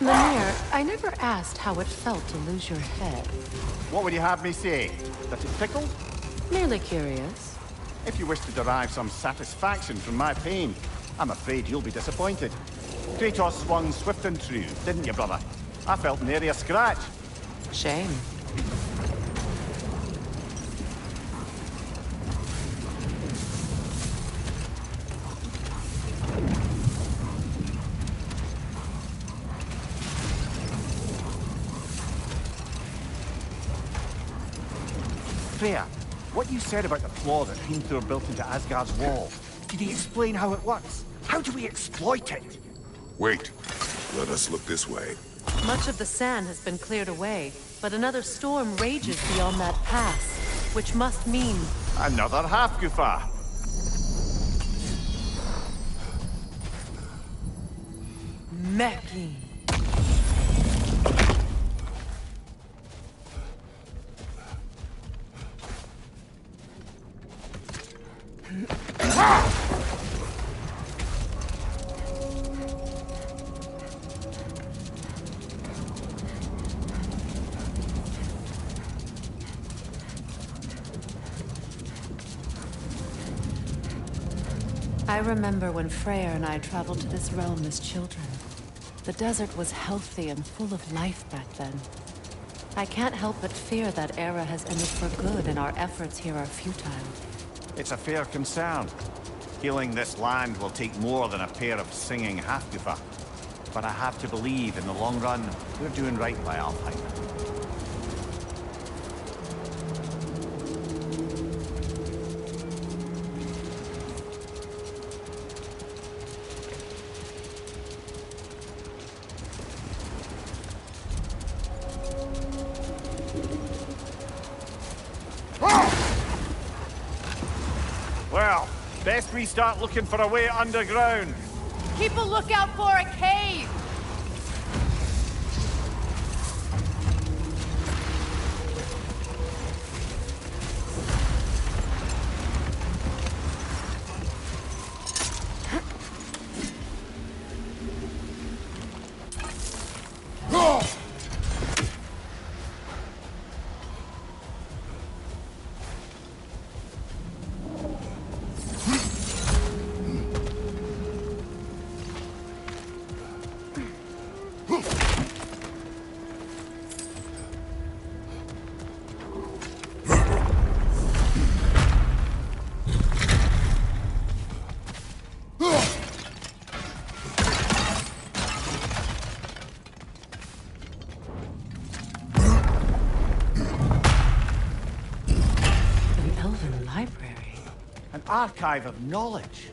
Mynheer, I never asked how it felt to lose your head. What would you have me say? That it tickled? Merely curious. If you wish to derive some satisfaction from my pain, I'm afraid you'll be disappointed. Kratos swung swift and true, didn't you, brother? I felt nary a scratch. Shame. Freya, what you said about the flaw that Hrimthur built into Asgard's wall, did he explain how it works? How do we exploit it? Wait. Let us look this way. Much of the sand has been cleared away, but another storm rages beyond that pass, which must mean... Another Hafgufa. Meki. I remember when Freyr and I traveled to this realm as children. The desert was healthy and full of life back then. I can't help but fear that era has ended for good and our efforts here are futile. It's a fair concern. Healing this land will take more than a pair of singing Hafgufa. But I have to believe, in the long run, we're doing right by Alfheim. Well, best we start looking for a way underground. Keep a lookout for a cave! Archive of knowledge.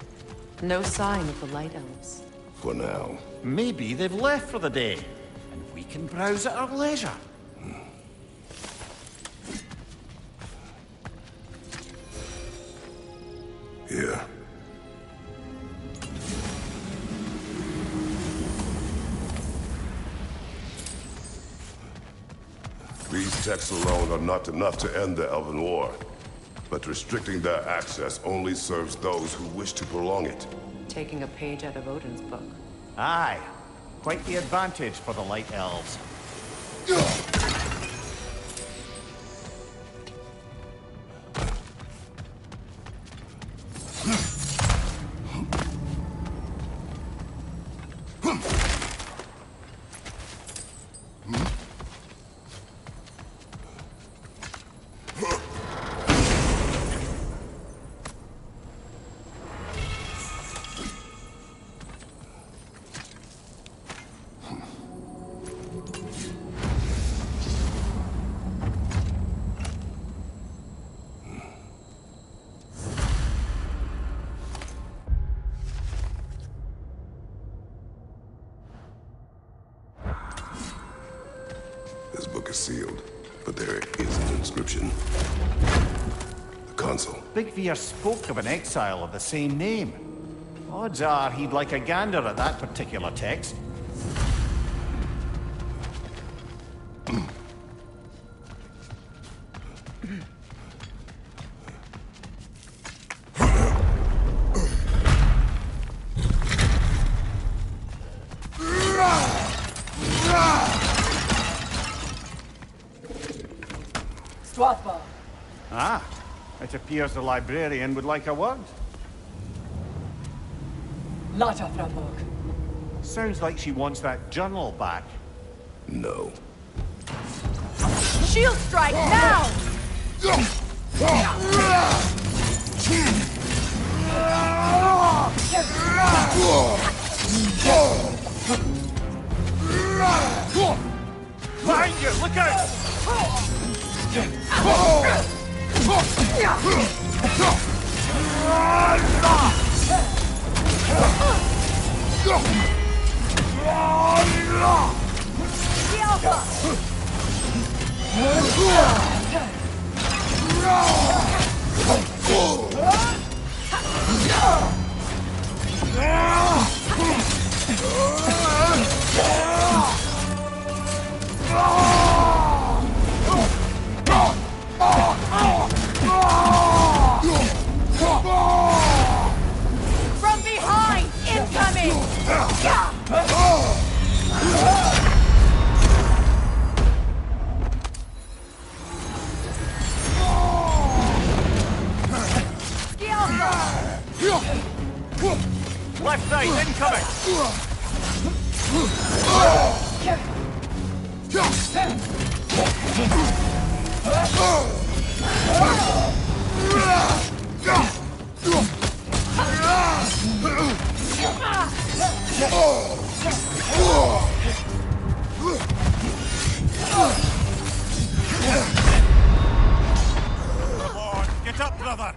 No sign of the Light Elves. For now. Maybe they've left for the day, and we can browse at our leisure. Here. These texts alone are not enough to end the Elven War. But restricting their access only serves those who wish to prolong it. Taking a page out of Odin's book. Aye. Quite the advantage for the Light Elves. This book is sealed, but there is an inscription. The console. Big Veer spoke of an exile of the same name. Odds are he'd like a gander at that particular text. Strapa. Ah, it appears the librarian would like a word. Lata Framok. Sounds like she wants that journal back. No. Shield strike now! Behind you, look out! From behind! Incoming! Left side, incoming! Come on, get up, brother!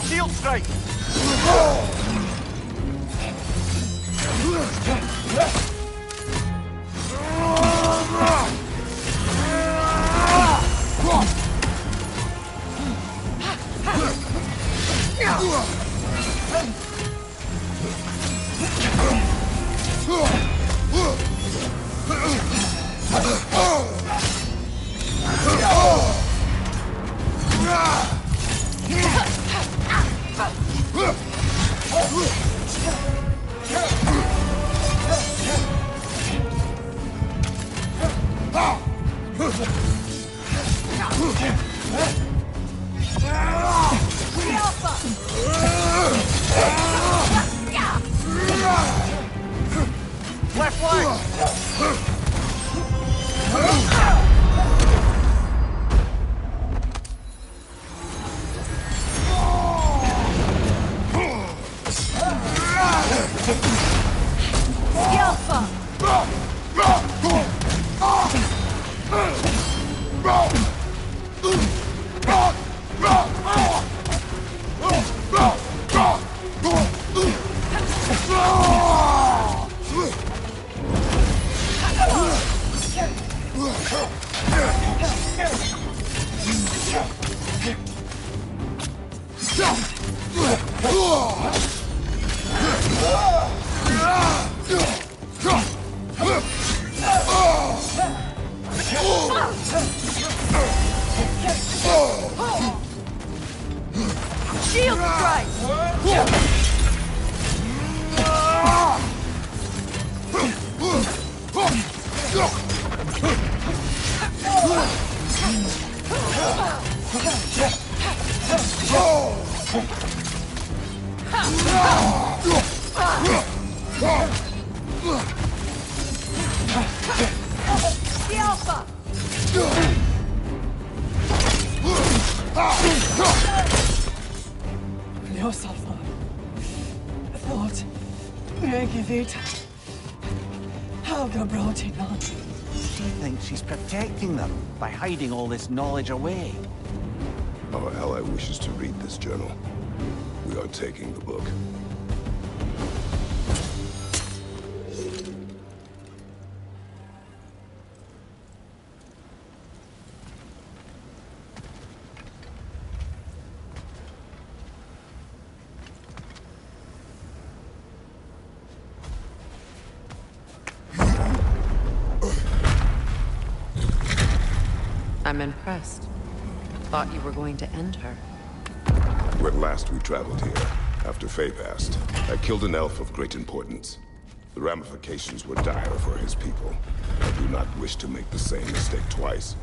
Shield strike! Left flank! Shield strike! The Alpha! Yourself on. Thought. Megivita. Helga brought it on. She thinks she's protecting them by hiding all this knowledge away. Our ally wishes to read this journal. We are taking the book. I'm impressed. Thought you were going to end her. When last we traveled here, after Faye passed, I killed an elf of great importance. The ramifications were dire for his people. I do not wish to make the same mistake twice.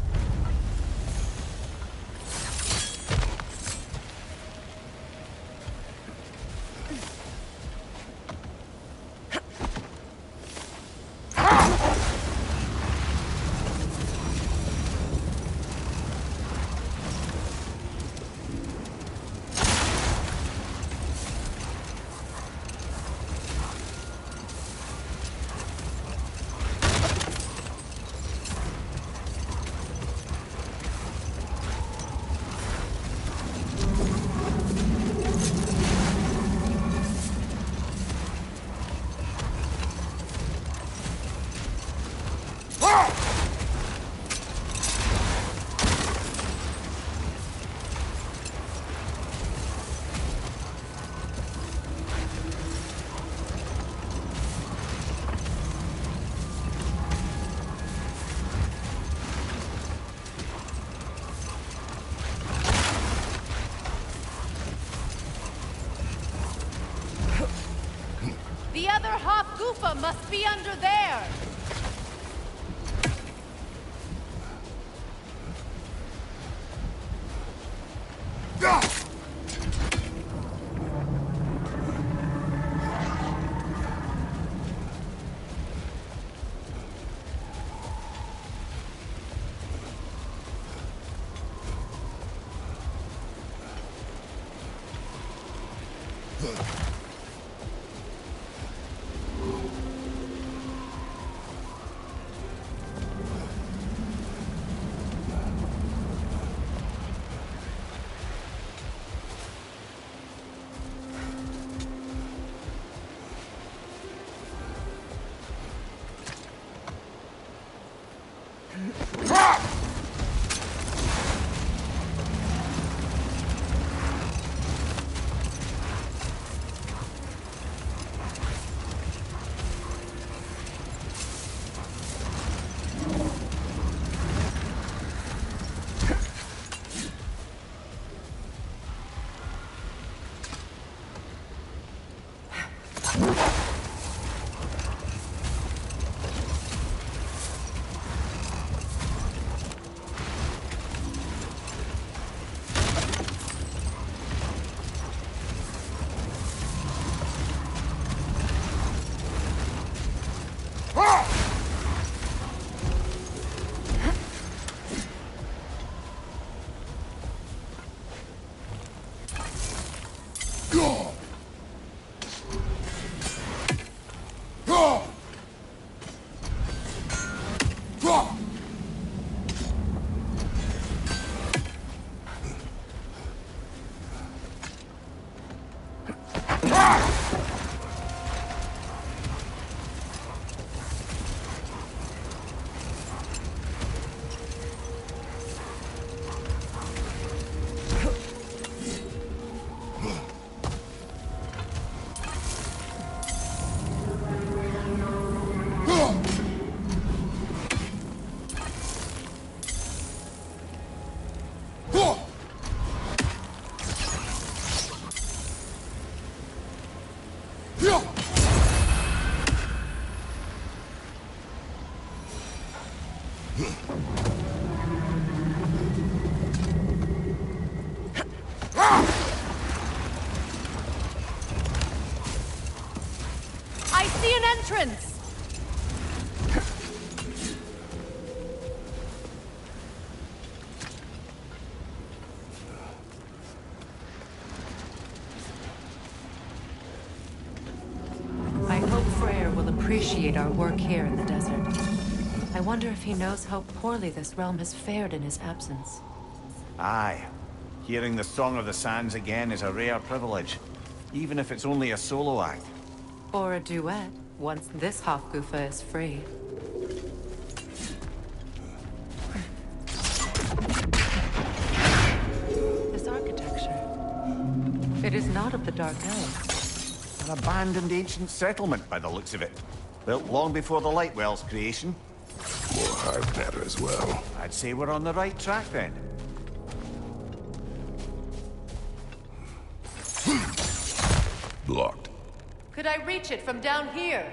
The other half Goofa must be under there! I see an entrance! I hope Freyr will appreciate our work here in the desert. I wonder if he knows how poorly this realm has fared in his absence. Aye. Hearing the Song of the Sands again is a rare privilege, even if it's only a solo act. Or a duet, once this Hofgufa is free. This architecture. It is not of the Dark Elves. An abandoned ancient settlement by the looks of it. Built long before the Lightwell's creation. more hive matter as well. I'd say we're on the right track then. Blocked. Could I reach it from down here?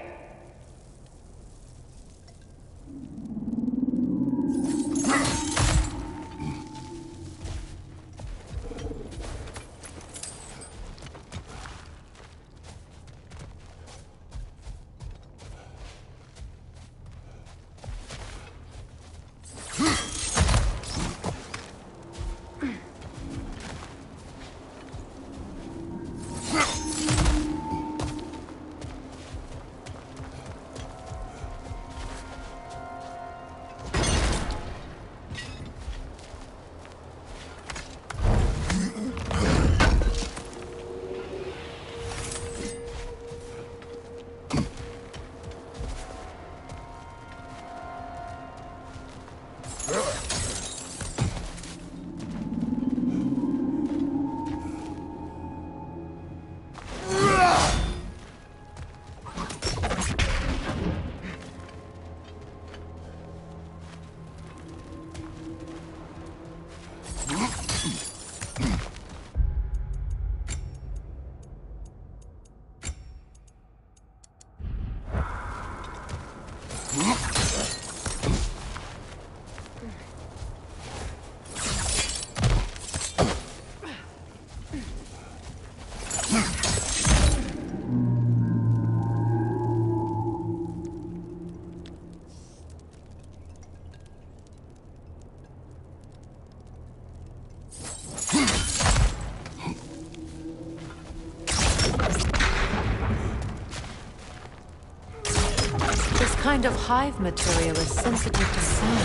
This kind of hive material is sensitive to sound.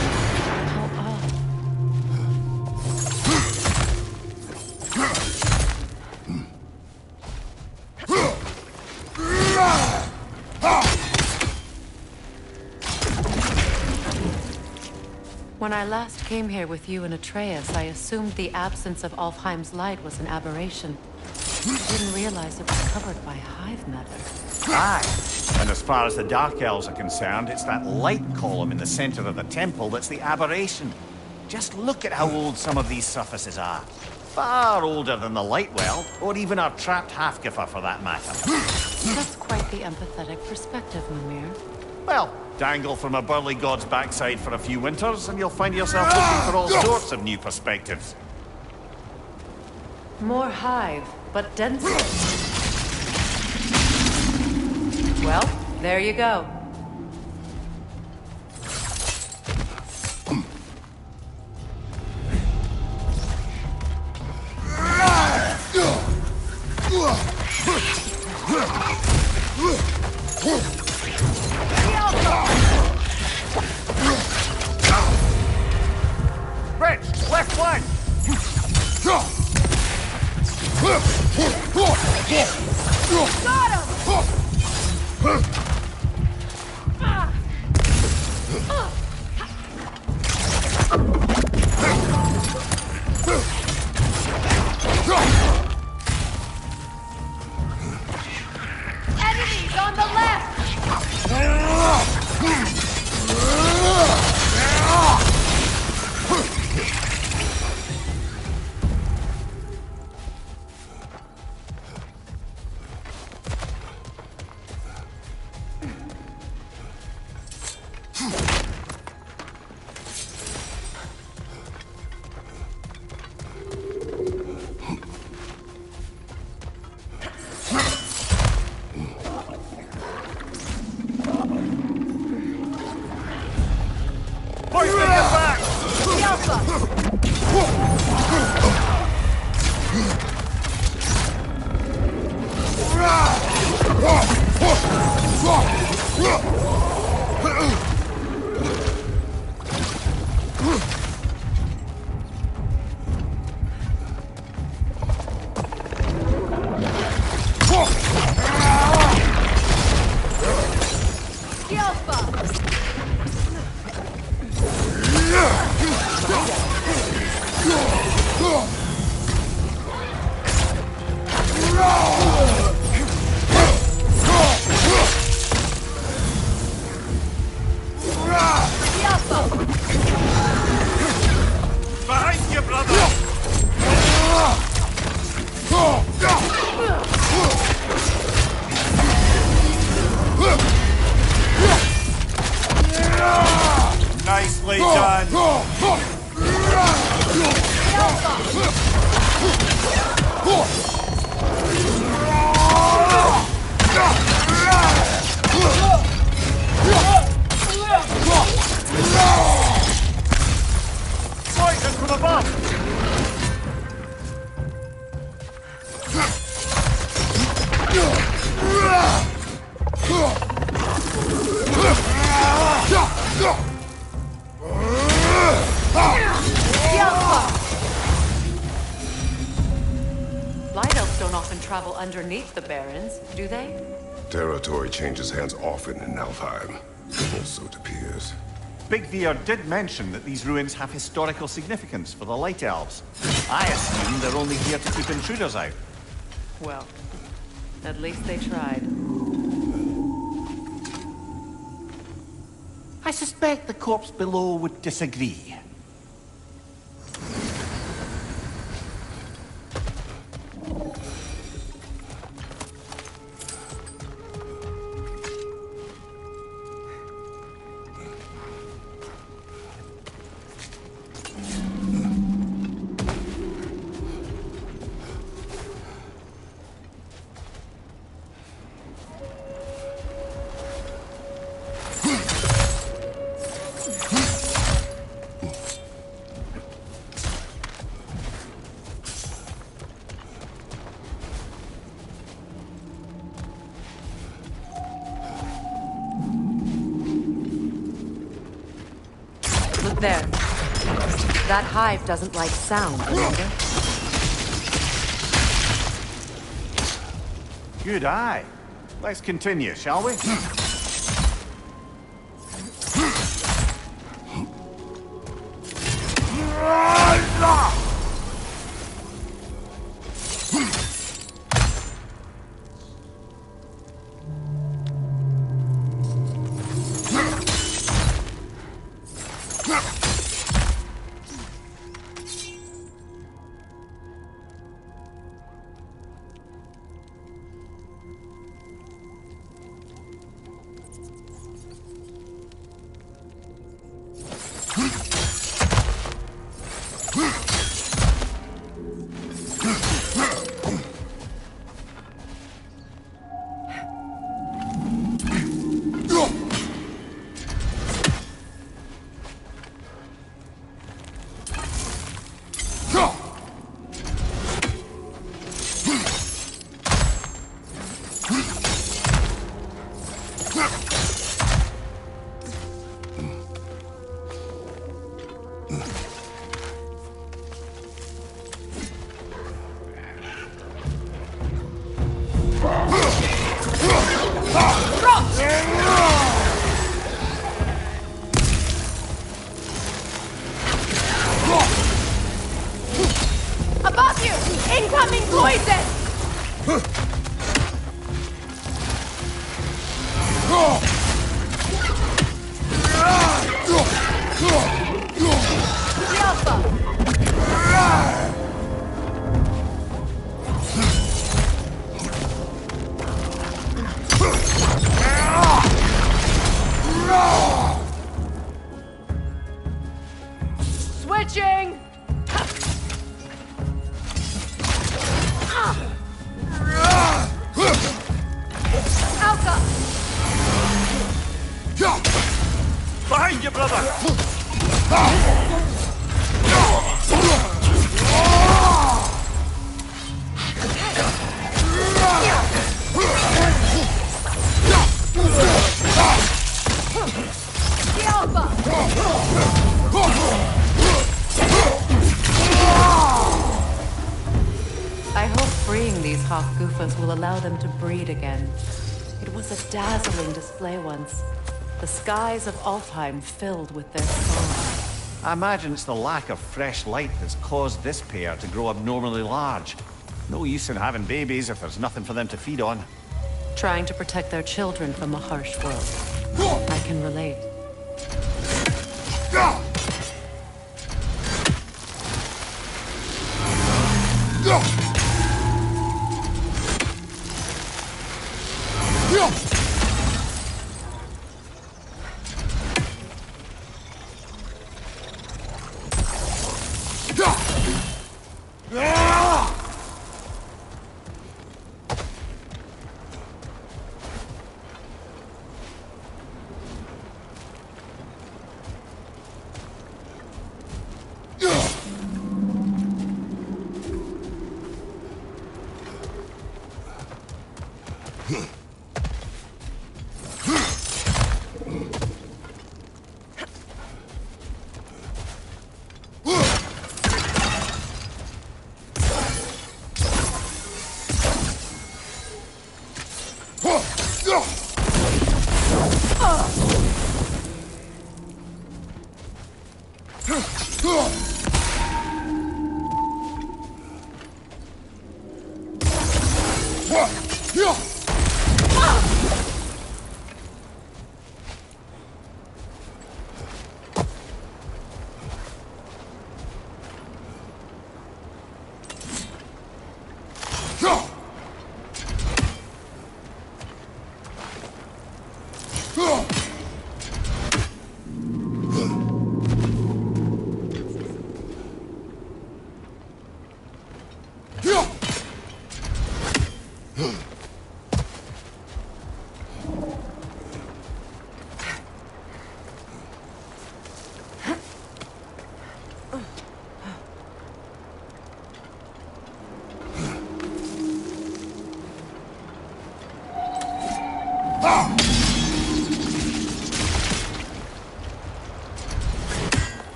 How odd. When I last came here with you and Atreus, I assumed the absence of Alfheim's light was an aberration. I didn't realize it was covered by hive matter. Aye. And as far as the Dark Elves are concerned, it's that light column in the center of the temple that's the aberration. Just look at how old some of these surfaces are. Far older than the Lightwell, or even our trapped Hafgifer for that matter. That's quite the empathetic perspective, Mimir. Well, dangle from a burly god's backside for a few winters, and you'll find yourself looking for all sorts of new perspectives. More hive, but denser. Well, there you go. Rich, left flank! Got him! Enemies on the left! travel underneath the Barrens, do they? Territory changes hands often in Alfheim. Or so it appears. Big Veer did mention that these ruins have historical significance for the Light Elves. I assume they're only here to keep intruders out. Well, at least they tried. I suspect the corpse below would disagree. Look there. That hive doesn't like sound, remember? Good eye. Let's continue, shall we? Above you! Incoming poison! Switching! Alpha! Behind you, brother! The Alpha! I hope freeing these Hofgufas will allow them to breed again. It was a dazzling display once. The skies of Alfheim filled with their song. I imagine it's the lack of fresh light that's caused this pair to grow abnormally large. No use in having babies if there's nothing for them to feed on. Trying to protect their children from a harsh world. I can relate.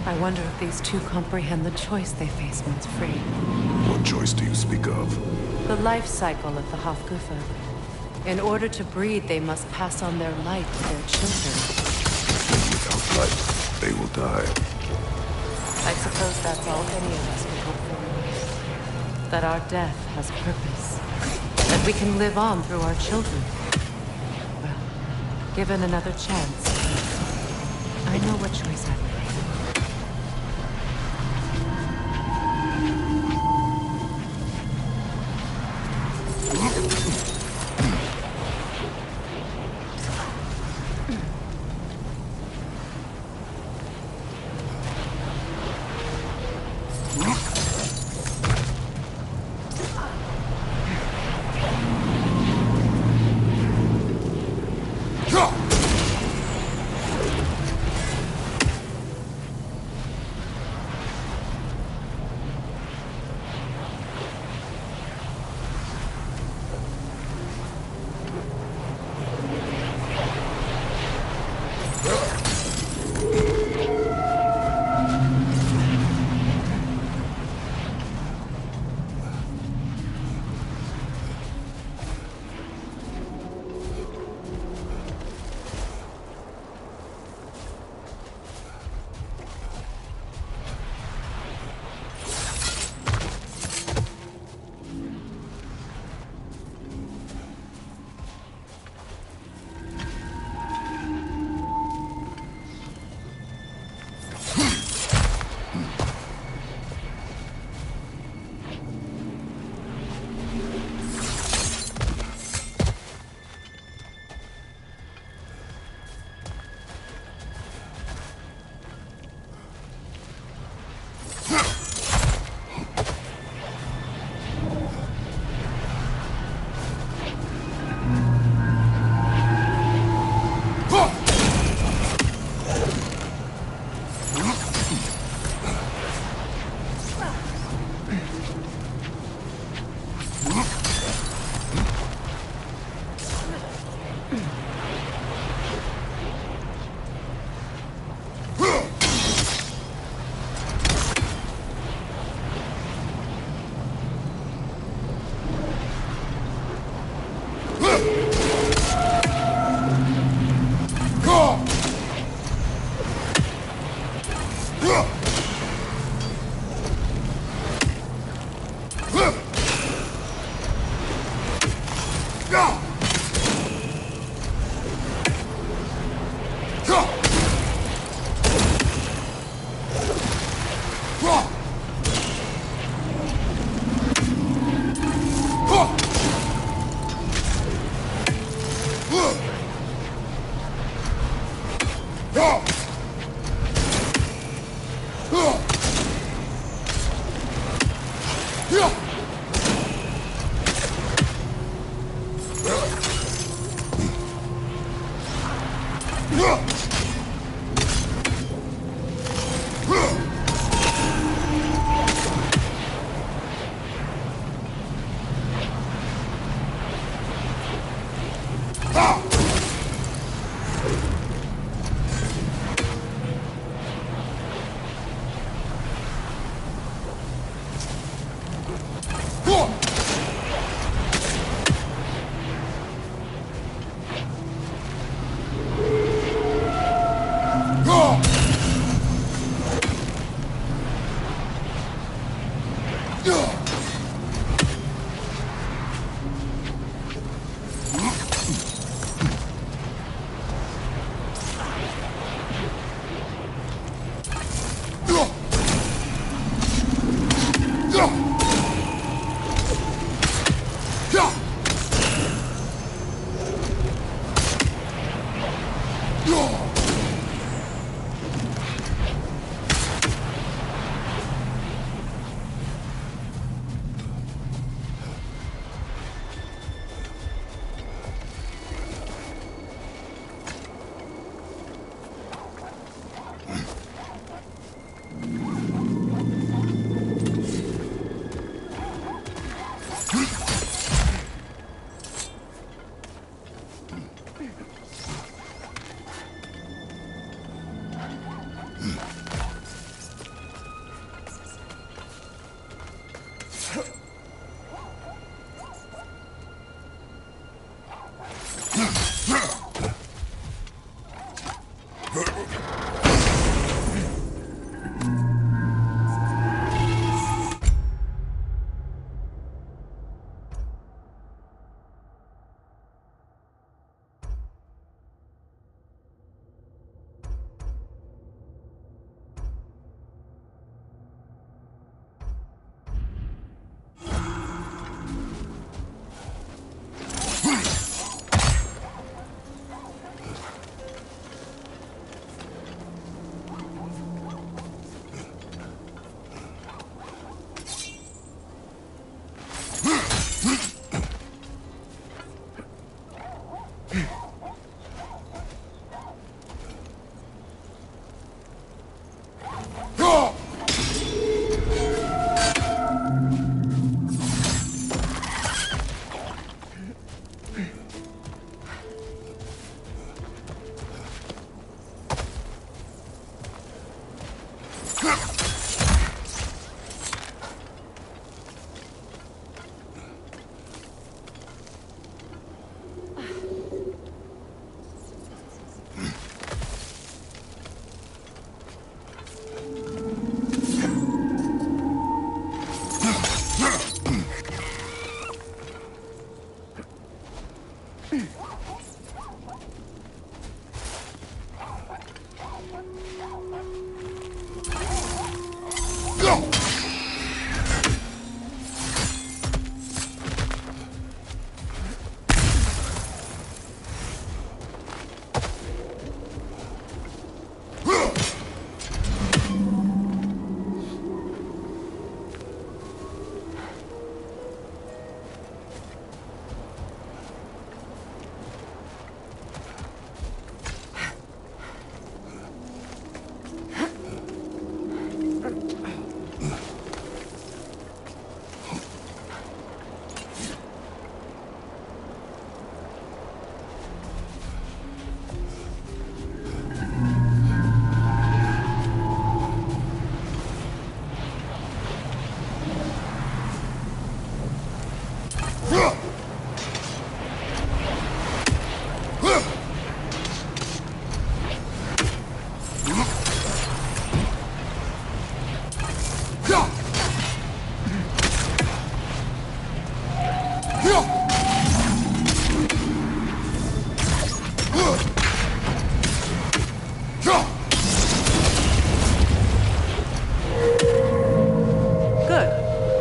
I wonder if these two comprehend the choice they face once free. What choice do you speak of? The life cycle of the Hofgufa. In order to breed, they must pass on their light to their children. Without light, they will die. I suppose that's all any of us can hope for. That our death has purpose. That we can live on through our children. Well, given another chance, I know what choice I would make.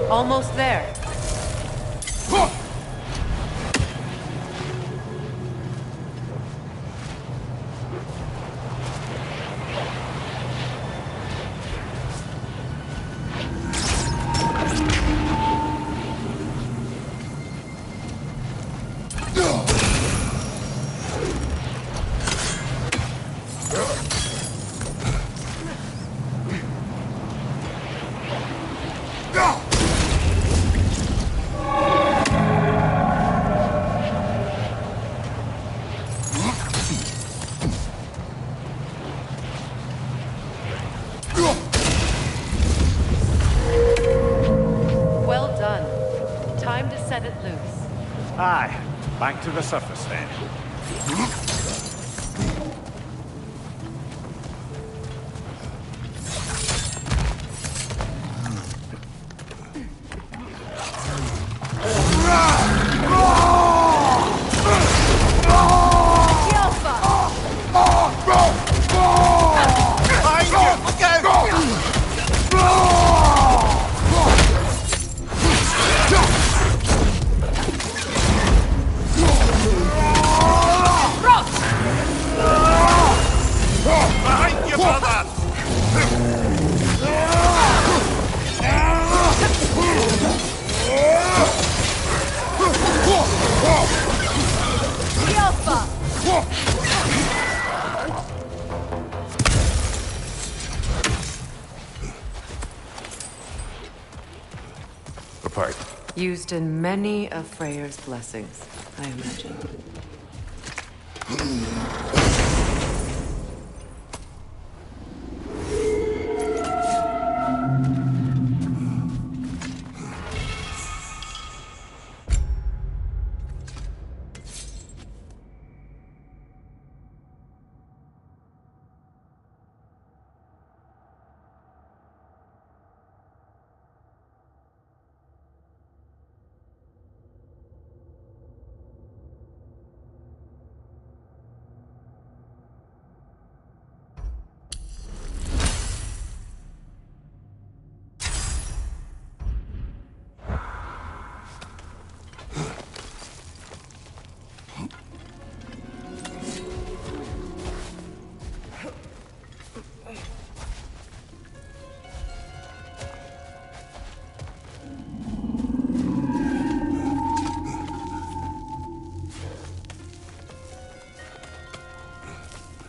Almost there. Aye, back to the surface then. Used in many of Freyr's blessings, I imagine.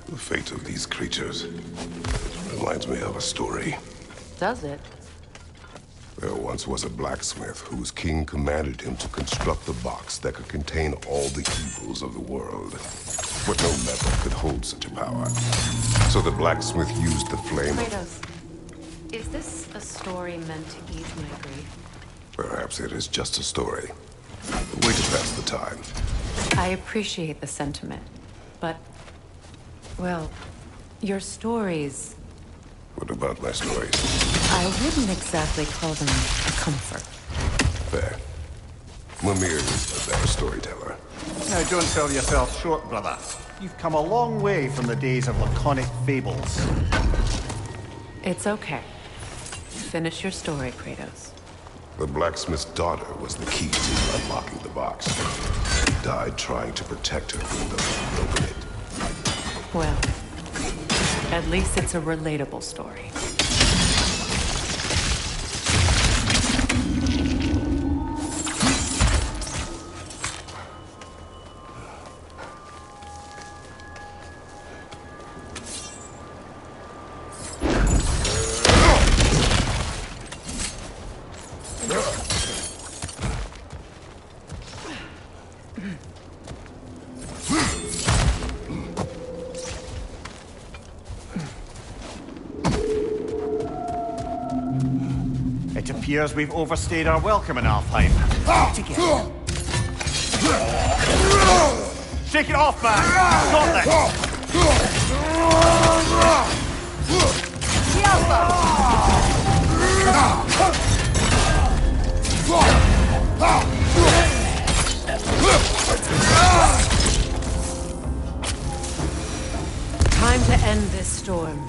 The fate of these creatures reminds me of a story. Does it? There once was a blacksmith whose king commanded him to construct a box that could contain all the evils of the world. But no metal could hold such a power. So the blacksmith used the flame. Kratos, is this a story meant to ease my grief? Perhaps it is just a story. A way to pass the time. I appreciate the sentiment, but, well, your stories... What about my stories? I wouldn't exactly call them a comfort. Fair. Mimir is a better storyteller. Now, don't sell yourself short, brother. You've come a long way from the days of laconic fables. It's okay. Finish your story, Kratos. The blacksmith's daughter was the key to unlocking the box. She died trying to protect her from those who opened it. Well, at least it's a relatable story. It appears we've overstayed our welcome in Alfheim. Together. Shake it off, man! Stop Time to end this storm.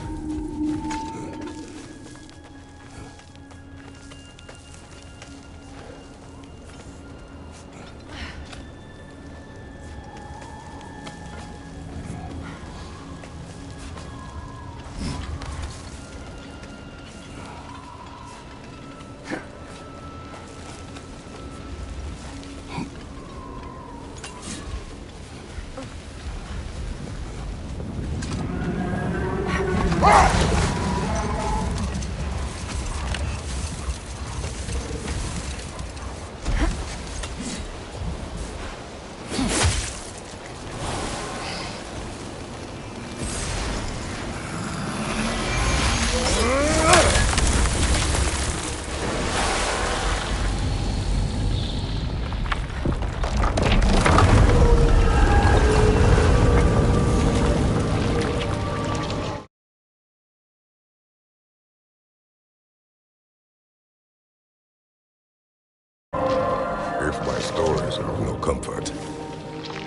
If my stories are of no comfort,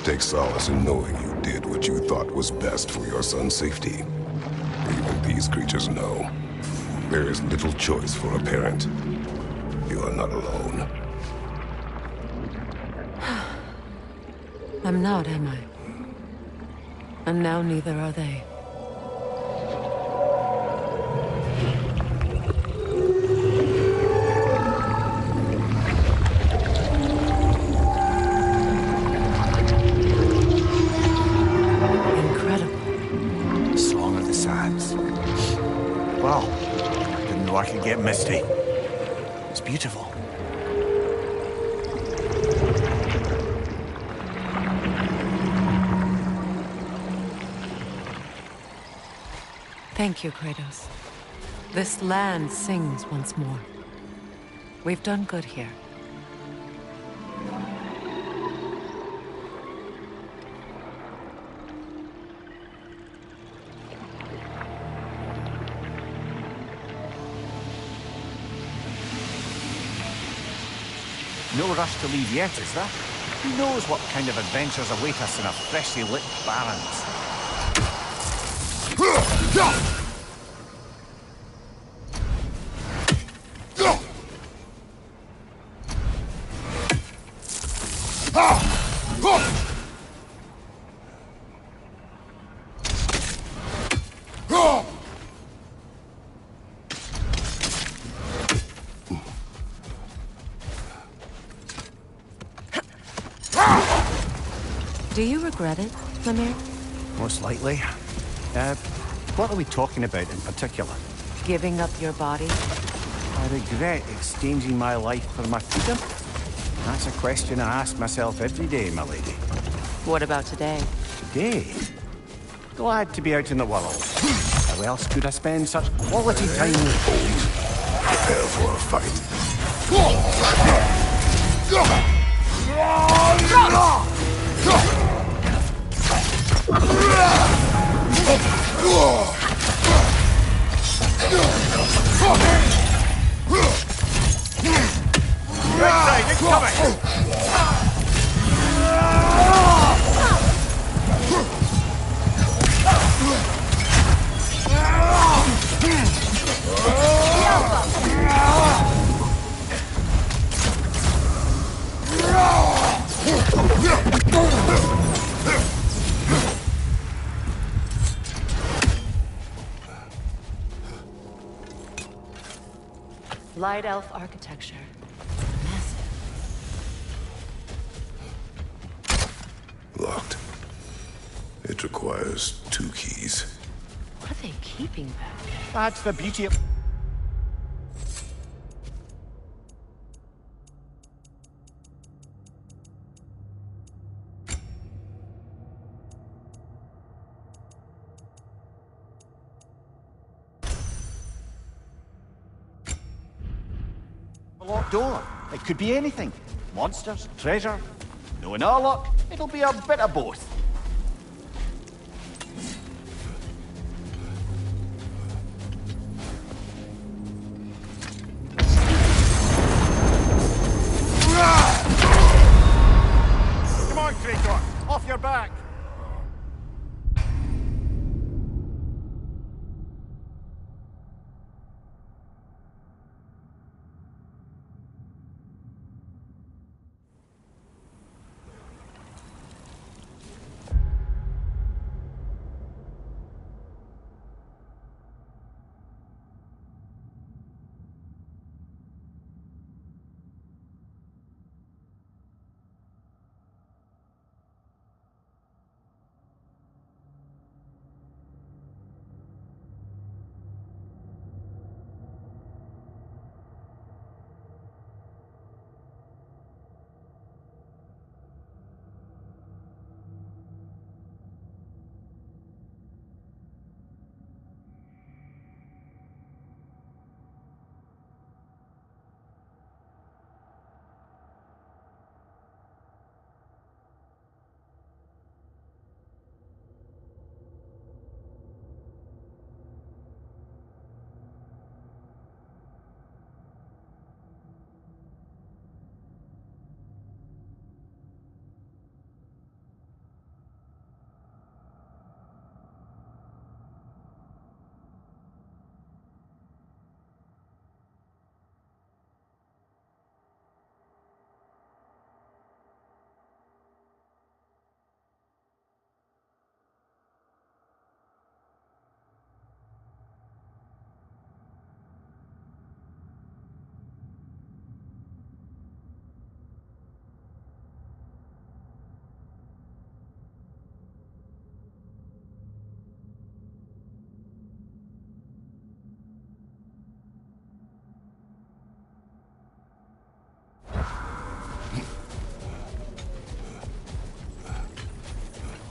take solace in knowing you did what you thought was best for your son's safety. Even these creatures know there is little choice for a parent. You are not alone. I'm not, am I? And now neither are they. Wow, didn't know I could get misty. It's beautiful. Thank you, Kratos. This land sings once more. We've done good here. No rush to leave yet, is there? Who knows what kind of adventures await us in our freshly lit barrens? Do you regret it, Mimir? Most likely. What are we talking about in particular? Giving up your body? I regret exchanging my life for my freedom. That's a question I ask myself every day, my lady. What about today? Today? Glad to be out in the world. How else could I spend such quality time with old? Prepare for a fight. Right side, incoming! Light elf architecture. Massive. Locked. It requires 2 keys. What are they keeping back there? That's the beauty of... a locked door. It could be anything. Monsters, treasure. Knowing our luck, it'll be a bit of both. Come on, Krator. Off your back.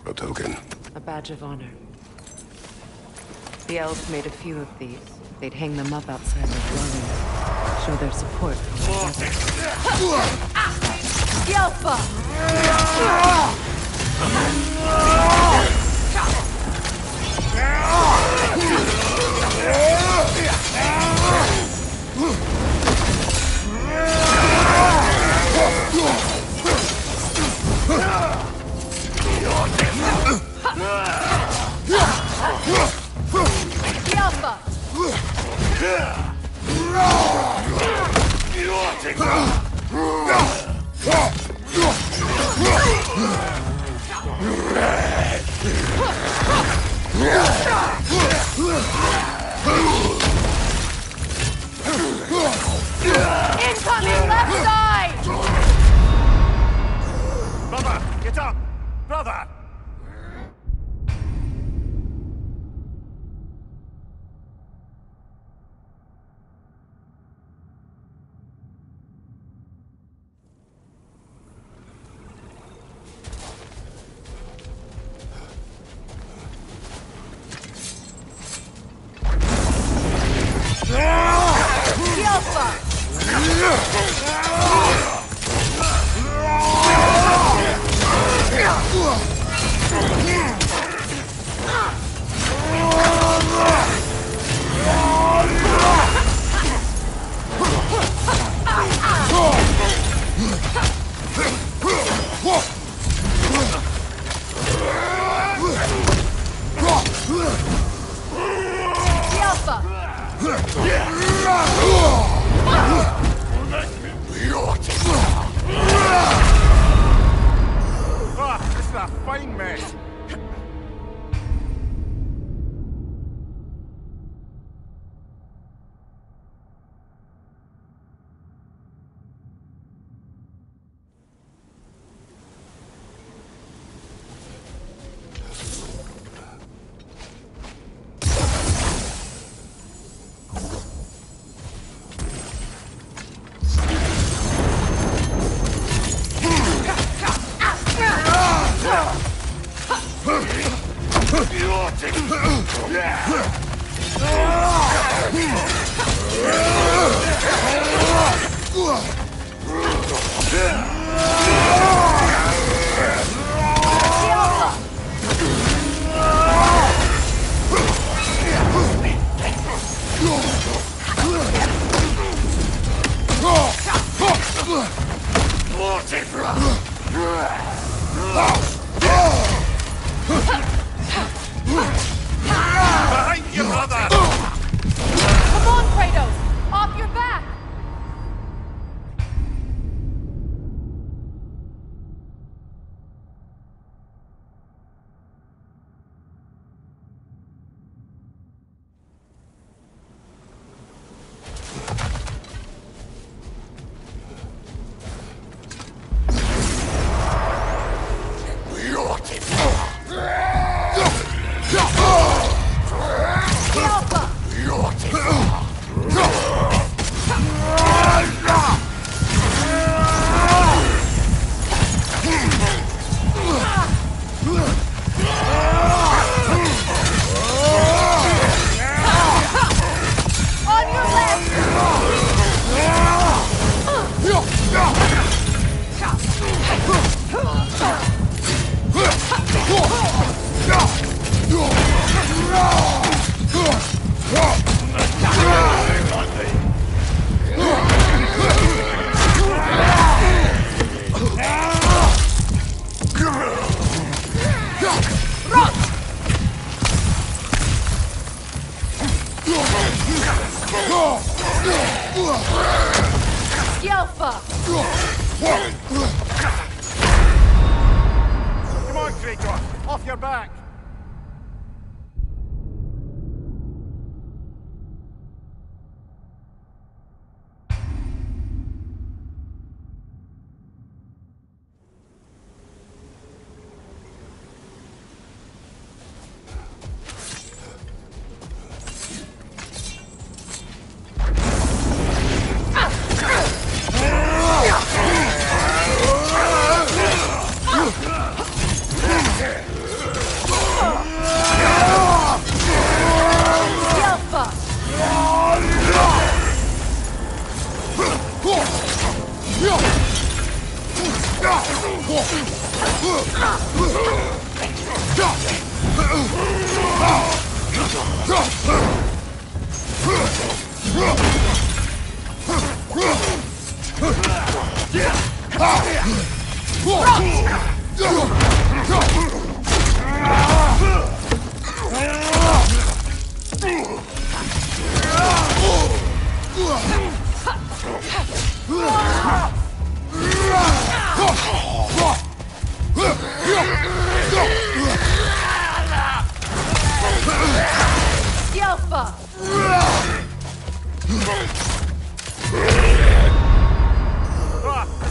A token. A badge of honor. The elves made a few of these. They'd hang them up outside their dwellings. Show their support for one another. Incoming left side! Brother, get up! Brother! Behind you, brother! Come on, Kratos! Off your back! Yelfa! Come on, Kratos! Off your back!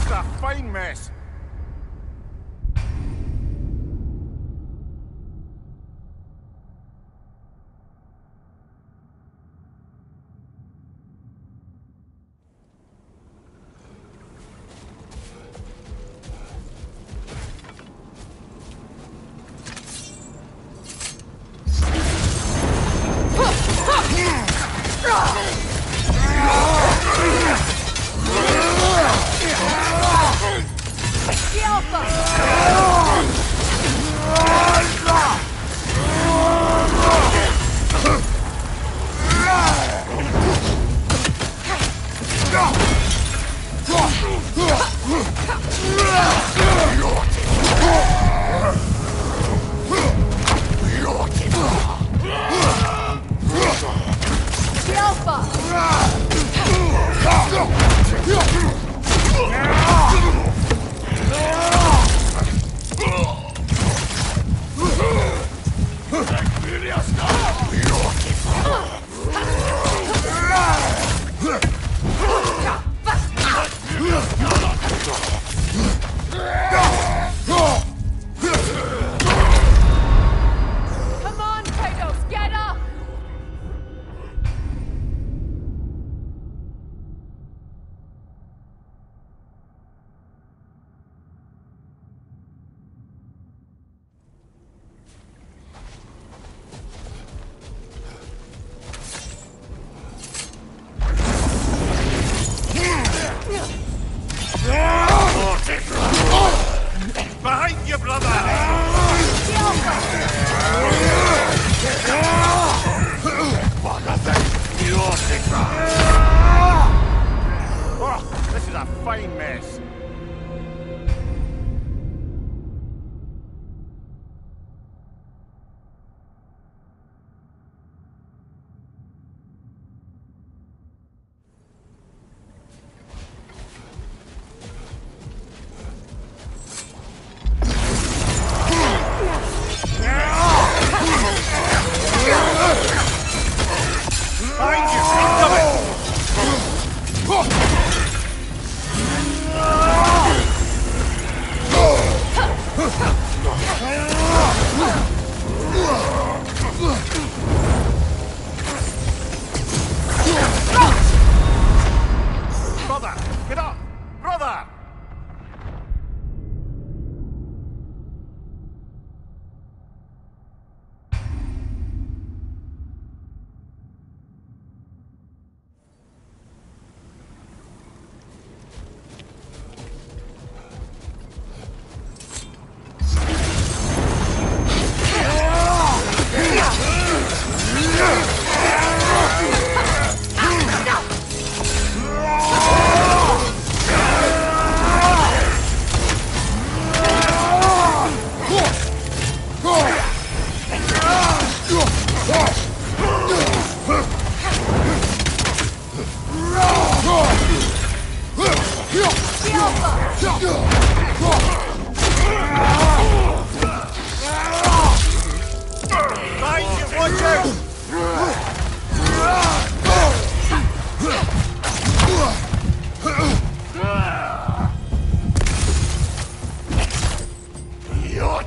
It's a fine mess.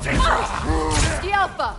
The Alpha!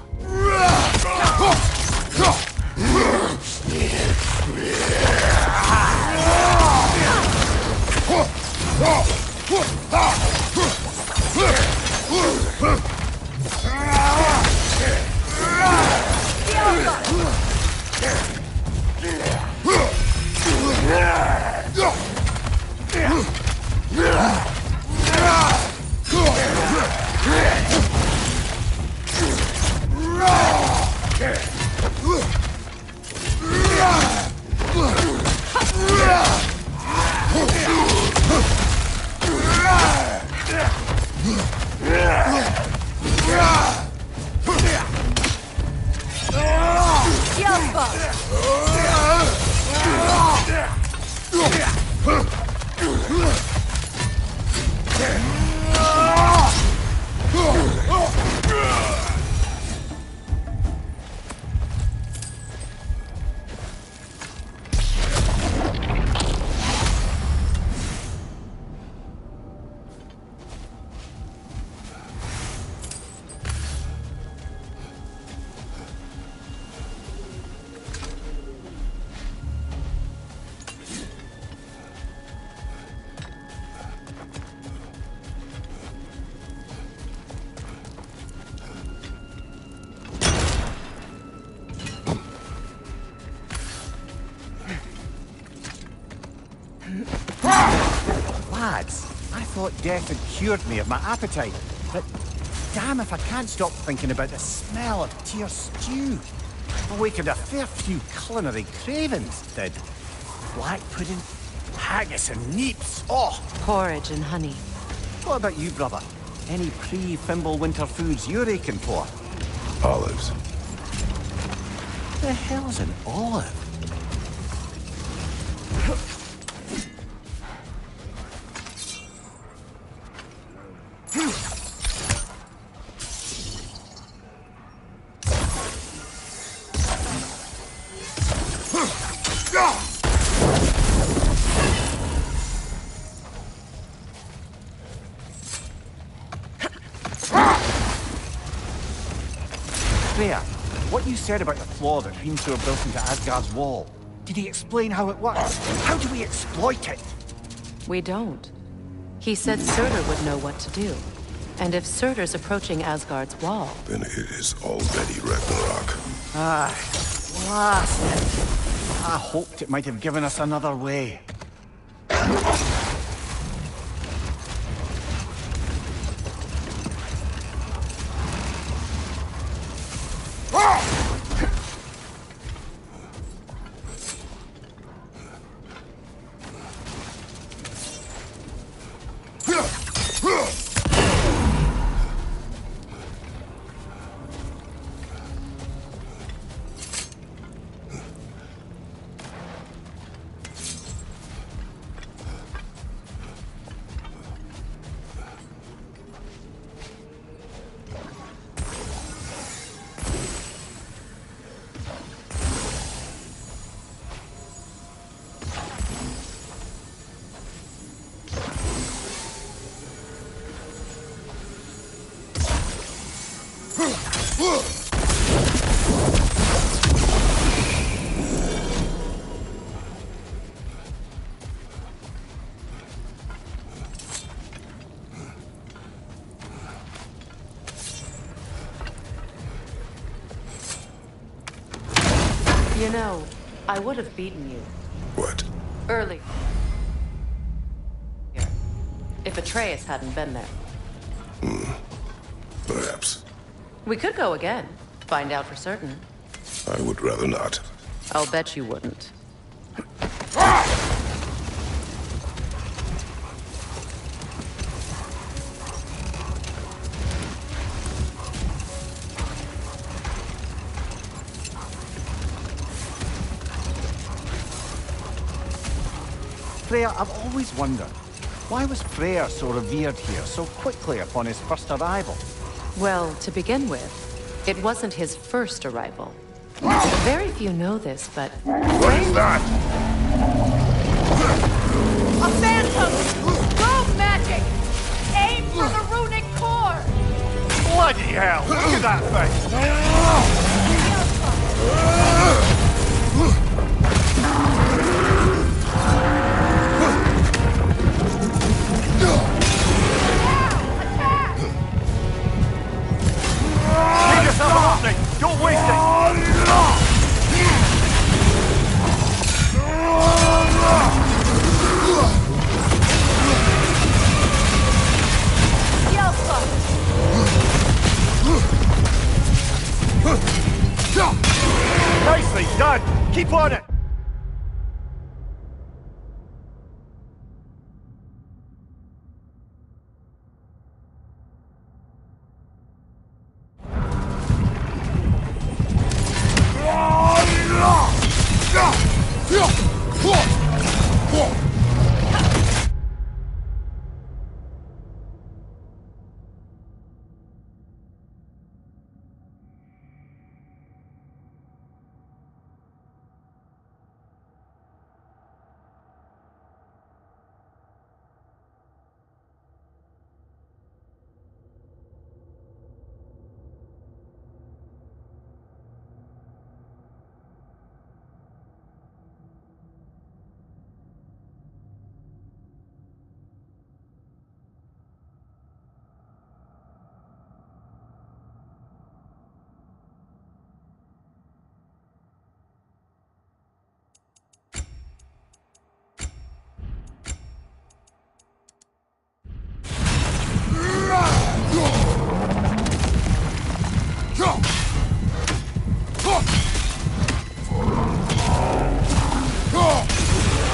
Lads, I thought death had cured me of my appetite, but damn if I can't stop thinking about the smell of Tyr stew. Awakened a fair few culinary cravings, did. Black pudding, haggis and neeps, oh! Porridge and honey. What about you, brother? Any pre-Fimble winter foods you're aching for? Olives. The hell's an olive? Freya, what you said about the flaw that Hrimthur built into Asgard's wall, did he explain how it works? How do we exploit it? We don't. He said Surtur would know what to do. And if Surtur's approaching Asgard's wall... Then it is already Ragnarok. Ah, blast it. I hoped it might have given us another way. You know, I would have beaten you. What? Early. If Atreus hadn't been there. Perhaps. We could go again. Find out for certain. I would rather not. I'll bet you wouldn't. Freya, I've always wondered, why was Freyr so revered here so quickly upon his first arrival? Well, to begin with, it wasn't his first arrival. Very few know this, but... What is that? A phantom! Rogue magic! Aim for the runic core! Bloody hell! Look at that thing! Give yourself an opening! Don't waste it! Nicely done! Keep on it!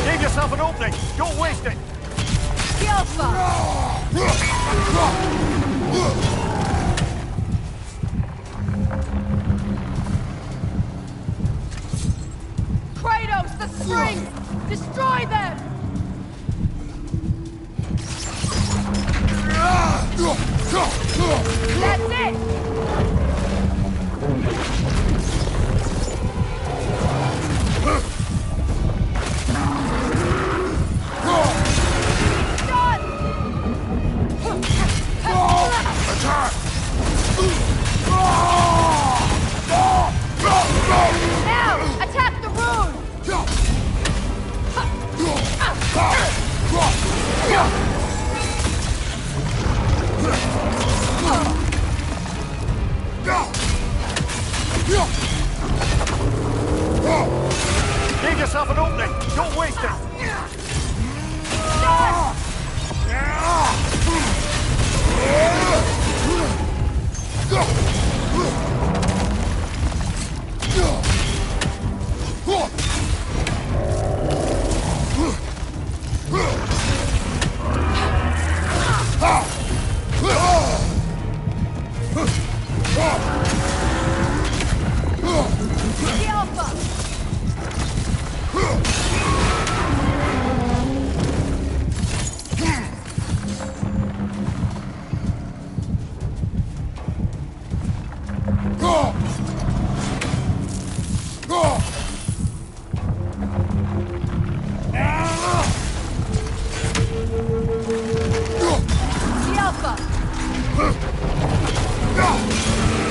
Give yourself an opening! Don't waste it! Kratos, the strings! Destroy them! That's it! Now, attack the rune! Give yourself an opening! Don't waste it!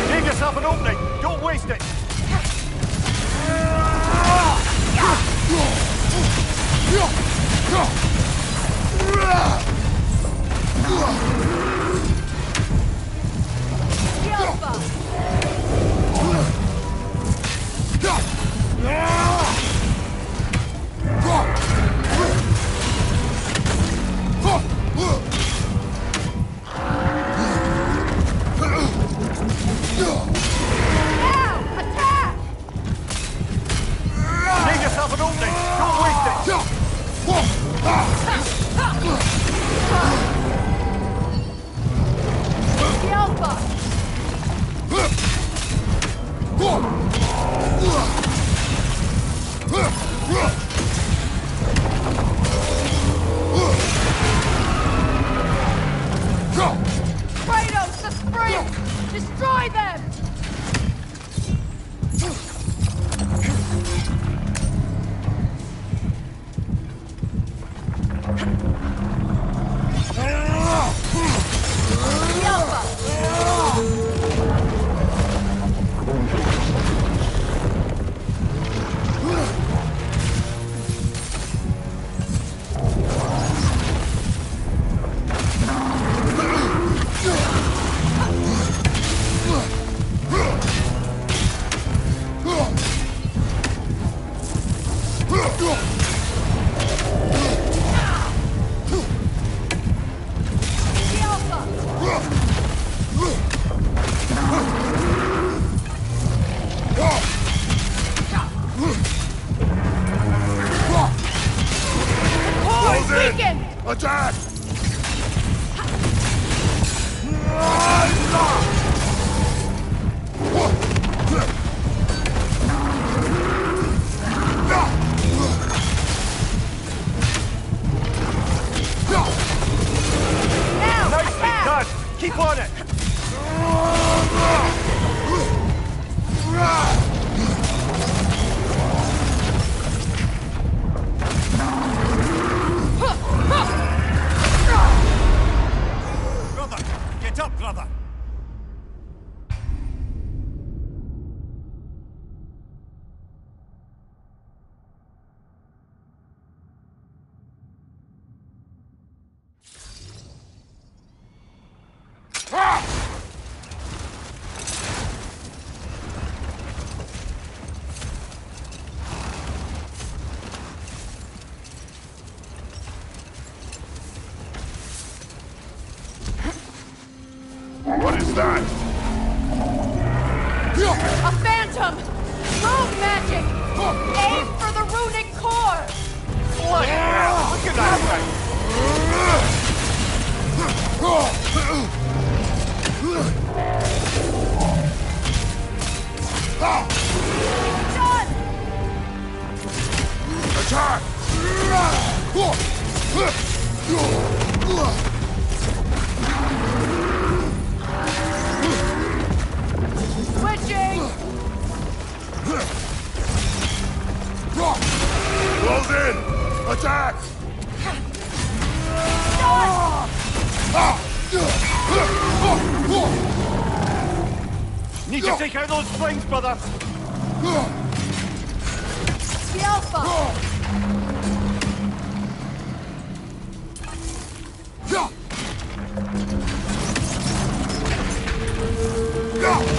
Give yourself an opening! Don't waste it! Give yourself an opening! Don't waste it! Kratos, the springs! Destroy them! that? A phantom! Rune magic! Aim for the runic core! Bloody hell! Look at that thing! Done! Attack! Switching! Close in! Attack! Need to take out those flames, brother! The Alpha! The Alpha!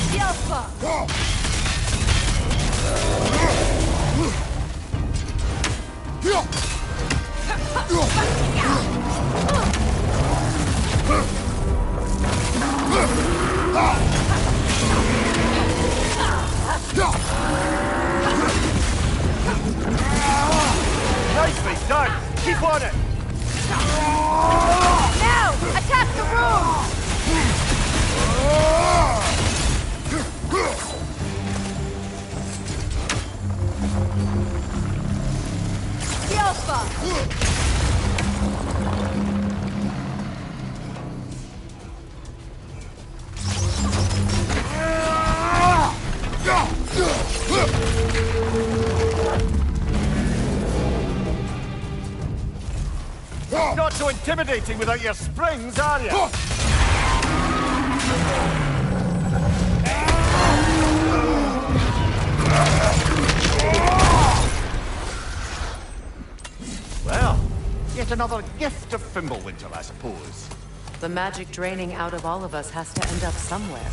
The Alpha! Nicely done! Keep on it! Now! Attack the room! The Alpha! Not so intimidating without your springs, are you? Well, yet another gift of Fimbulwinter, I suppose. The magic draining out of all of us has to end up somewhere.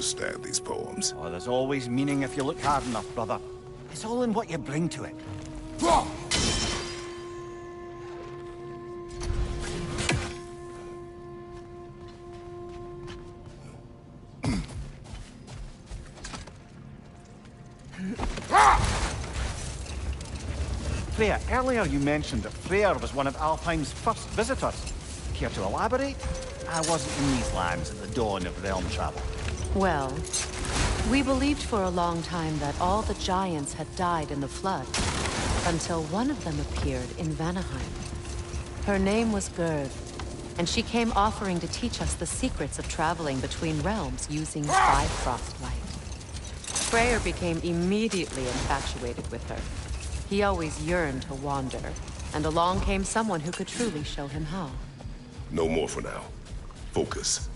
understand these poems. Oh, there's always meaning if you look hard enough, brother. It's all in what you bring to it. Freya, earlier you mentioned that Freyr was one of Alfheim's first visitors. Care to elaborate? I wasn't in these lands at the dawn of realm travel. Well, we believed for a long time that all the giants had died in the flood, until one of them appeared in Vanaheim. Her name was Gerd, and she came offering to teach us the secrets of traveling between realms using Bifrost light. Freyr became immediately infatuated with her. He always yearned to wander, and along came someone who could truly show him how. No more for now. Focus.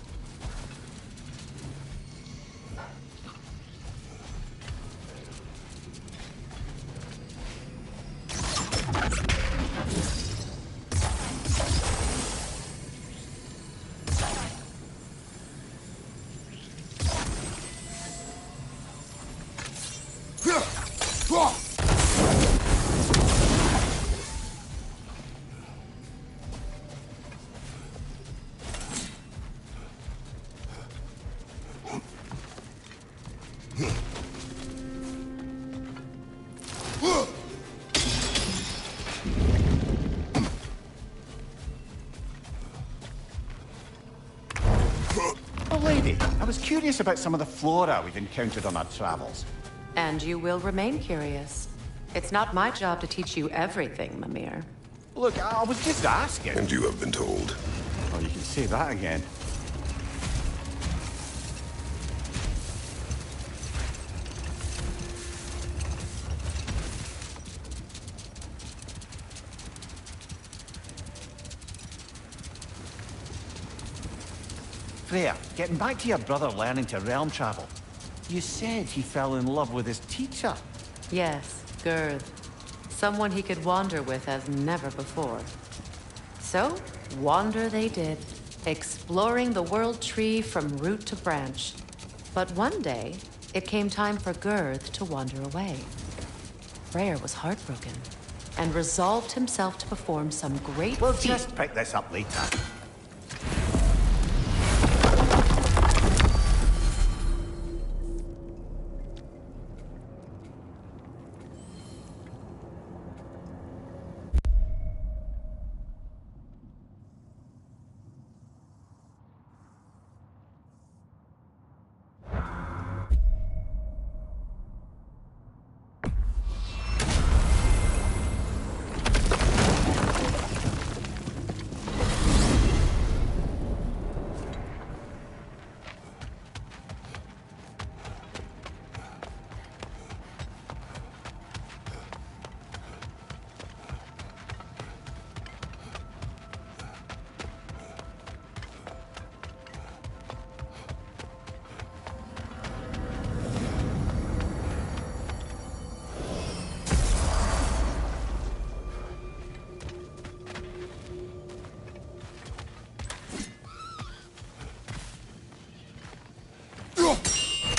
Oh, lady, I was curious about some of the flora we've encountered on our travels. And you will remain curious. It's not my job to teach you everything, Mimir. Look, I was just asking. And you have been told. Oh, you can say that again. Freya, getting back to your brother learning to realm travel. You said he fell in love with his teacher. Yes, Gerd. Someone he could wander with as never before. So, wander they did, exploring the world tree from root to branch. But one day, it came time for Gerd to wander away. Freyr was heartbroken, and resolved himself to perform some great We'll feat. just pick this up later.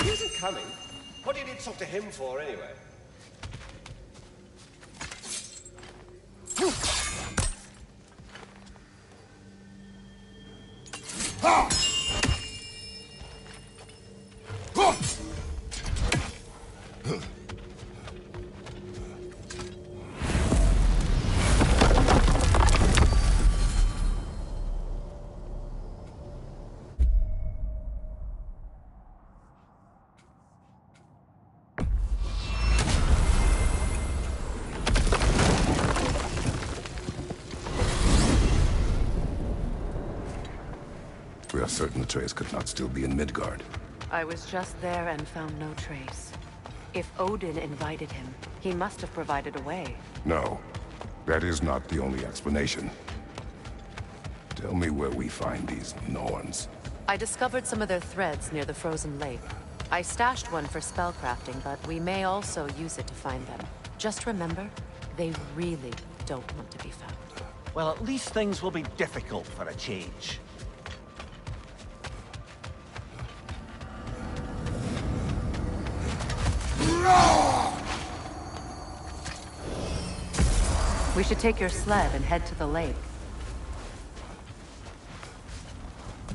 He isn't coming. What do you need to talk to him for, anyway? We are certain the trace could not still be in Midgard. I was just there and found no trace. If Odin invited him, he must have provided a way. No, that is not the only explanation. Tell me where we find these Norns. I discovered some of their threads near the frozen lake. I stashed one for spellcrafting, but we may also use it to find them. Just remember, they really don't want to be found. Well, at least things will be difficult for a change. We should take your sled and head to the lake.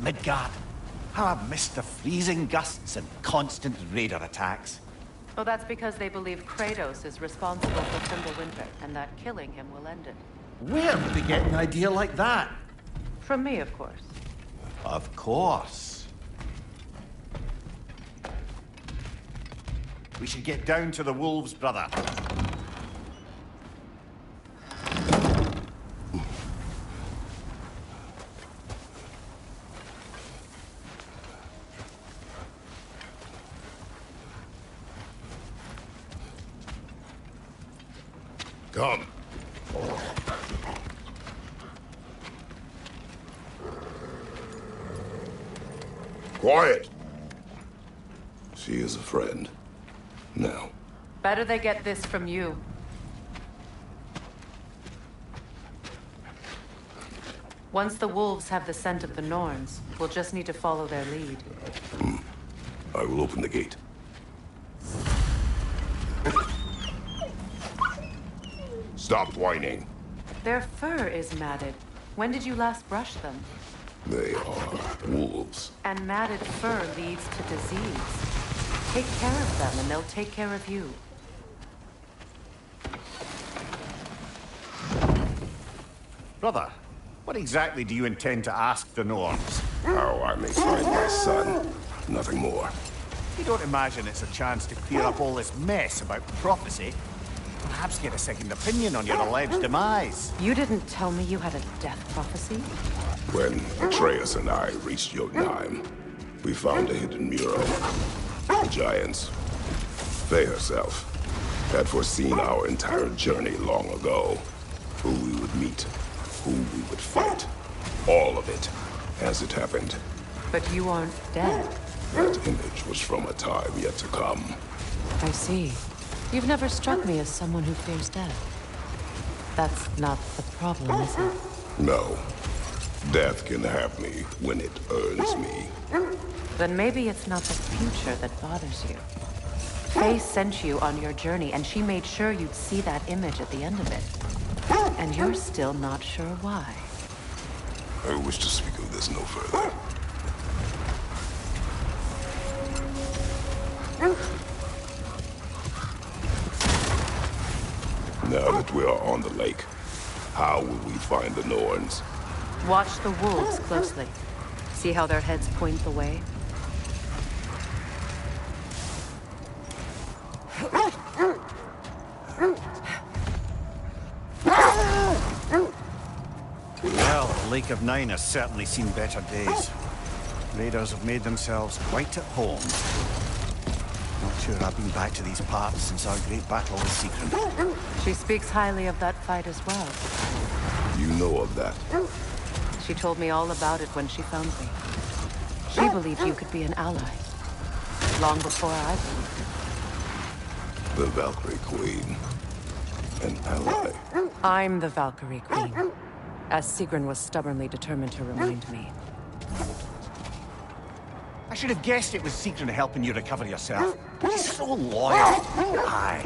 Midgard. How I've missed the freezing gusts and constant raider attacks. Well, that's because they believe Kratos is responsible for Fimbulwinter, and that killing him will end it. Where did they get an idea like that? From me, of course. Of course. We should get down to the wolves, brother. Come. Quiet! She is a friend. Now. Better they get this from you. Once the wolves have the scent of the Norns, we'll just need to follow their lead. I will open the gate. Stop whining. Their fur is matted. When did you last brush them? They are wolves. And matted fur leads to disease. Take care of them and they'll take care of you. Brother, what exactly do you intend to ask the Norns? How I may find my son. Nothing more. You don't imagine it's a chance to clear up all this mess about prophecy? Perhaps get a second opinion on your alleged demise. You didn't tell me you had a death prophecy? When Atreus and I reached Jotunheim, we found a hidden mural. The giants, they herself, had foreseen our entire journey long ago. Who we would meet, who we would fight. All of it, as it happened. But you aren't dead. That image was from a time yet to come. I see. You've never struck me as someone who fears death. That's not the problem, is it? No. Death can have me when it earns me. Then maybe it's not the future that bothers you. Faye sent you on your journey, and she made sure you'd see that image at the end of it. And you're still not sure why. I wish to speak of this no further. Now that we are on the lake, how will we find the Norns? Watch the wolves closely. See how their heads point the way? Well, the Lake of Nine has certainly seen better days. Raiders have made themselves quite at home. Not sure I've been back to these parts since our great battle with Sigrun. She speaks highly of that fight as well. You know of that? She told me all about it when she found me. She believed you could be an ally. Long before I believed it. The Valkyrie Queen. An ally. I'm the Valkyrie Queen, as Sigrun was stubbornly determined to remind me. I should have guessed it was Sigrun helping you recover yourself. He's so loyal. Aye.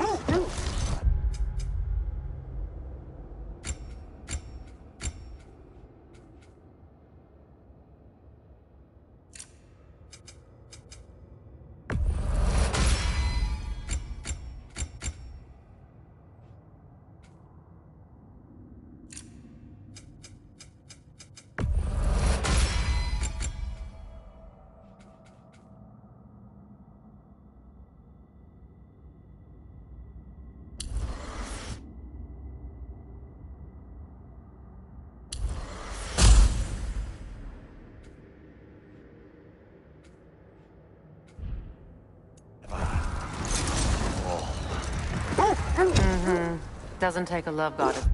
Doesn't take a love goddess.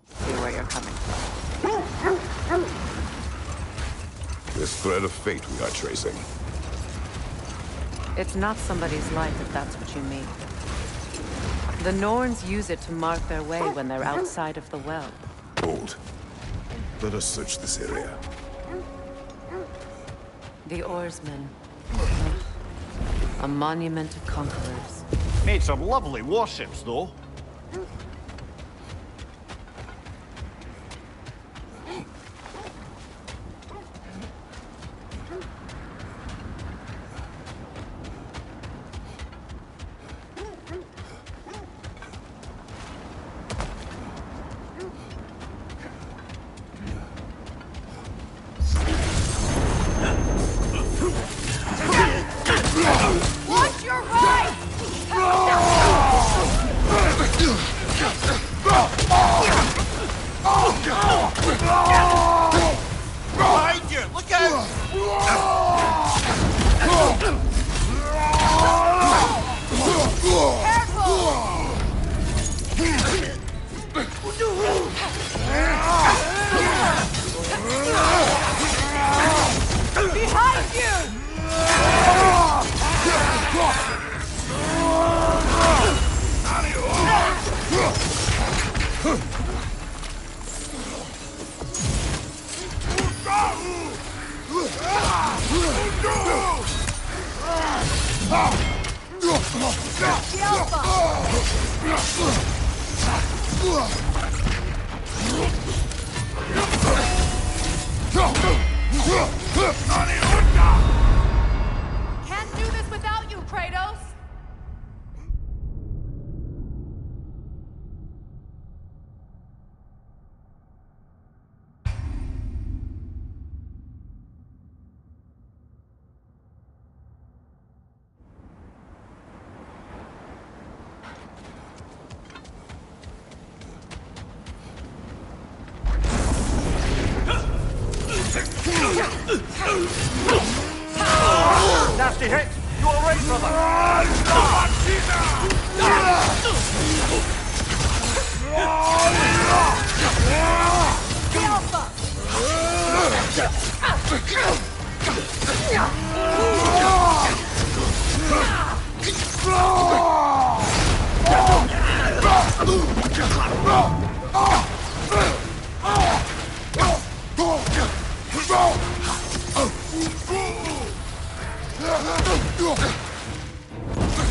See where you're coming from. This thread of fate we are tracing. It's not somebody's life, if that's what you mean. The Norns use it to mark their way when they're outside of the well. Hold. Let us search this area. The oarsmen. A monument of conquerors. Made some lovely warships, though. Watch your right! Behind you! Look out! Behind you! Can't do this without you, Kratos! Nasty hit! You alright, brother?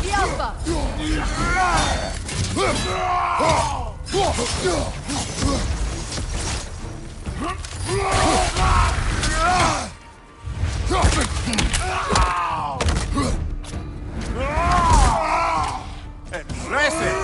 The Alpha! The Alpha! Impressive!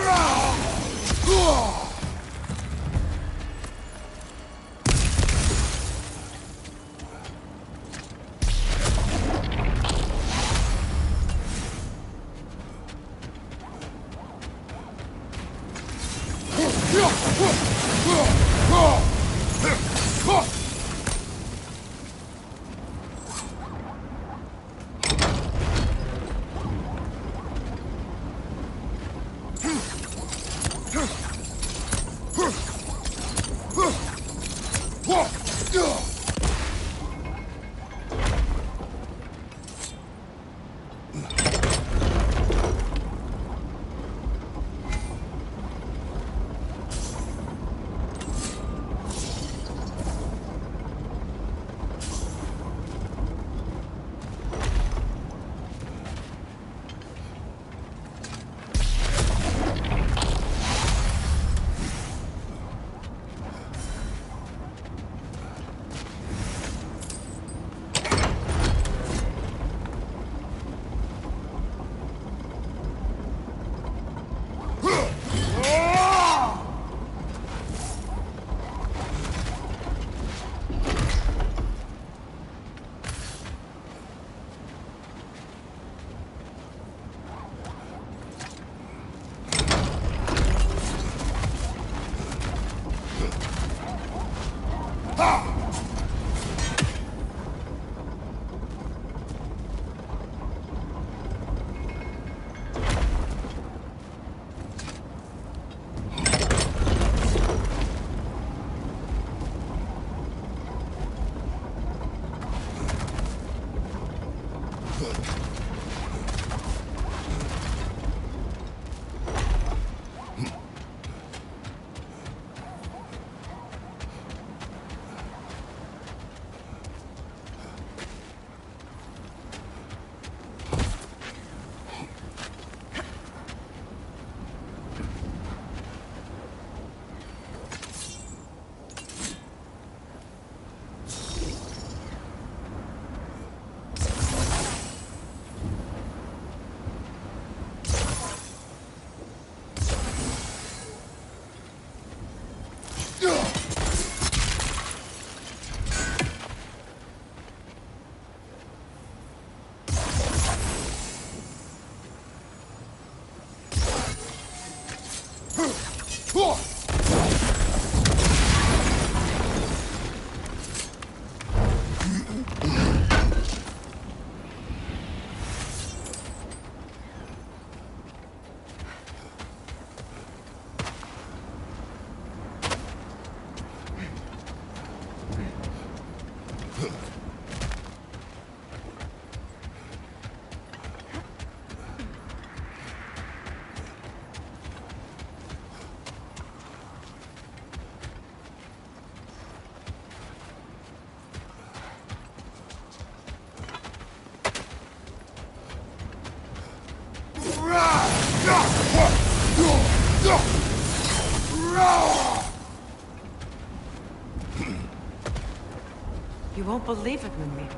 You won't believe it, Mimi.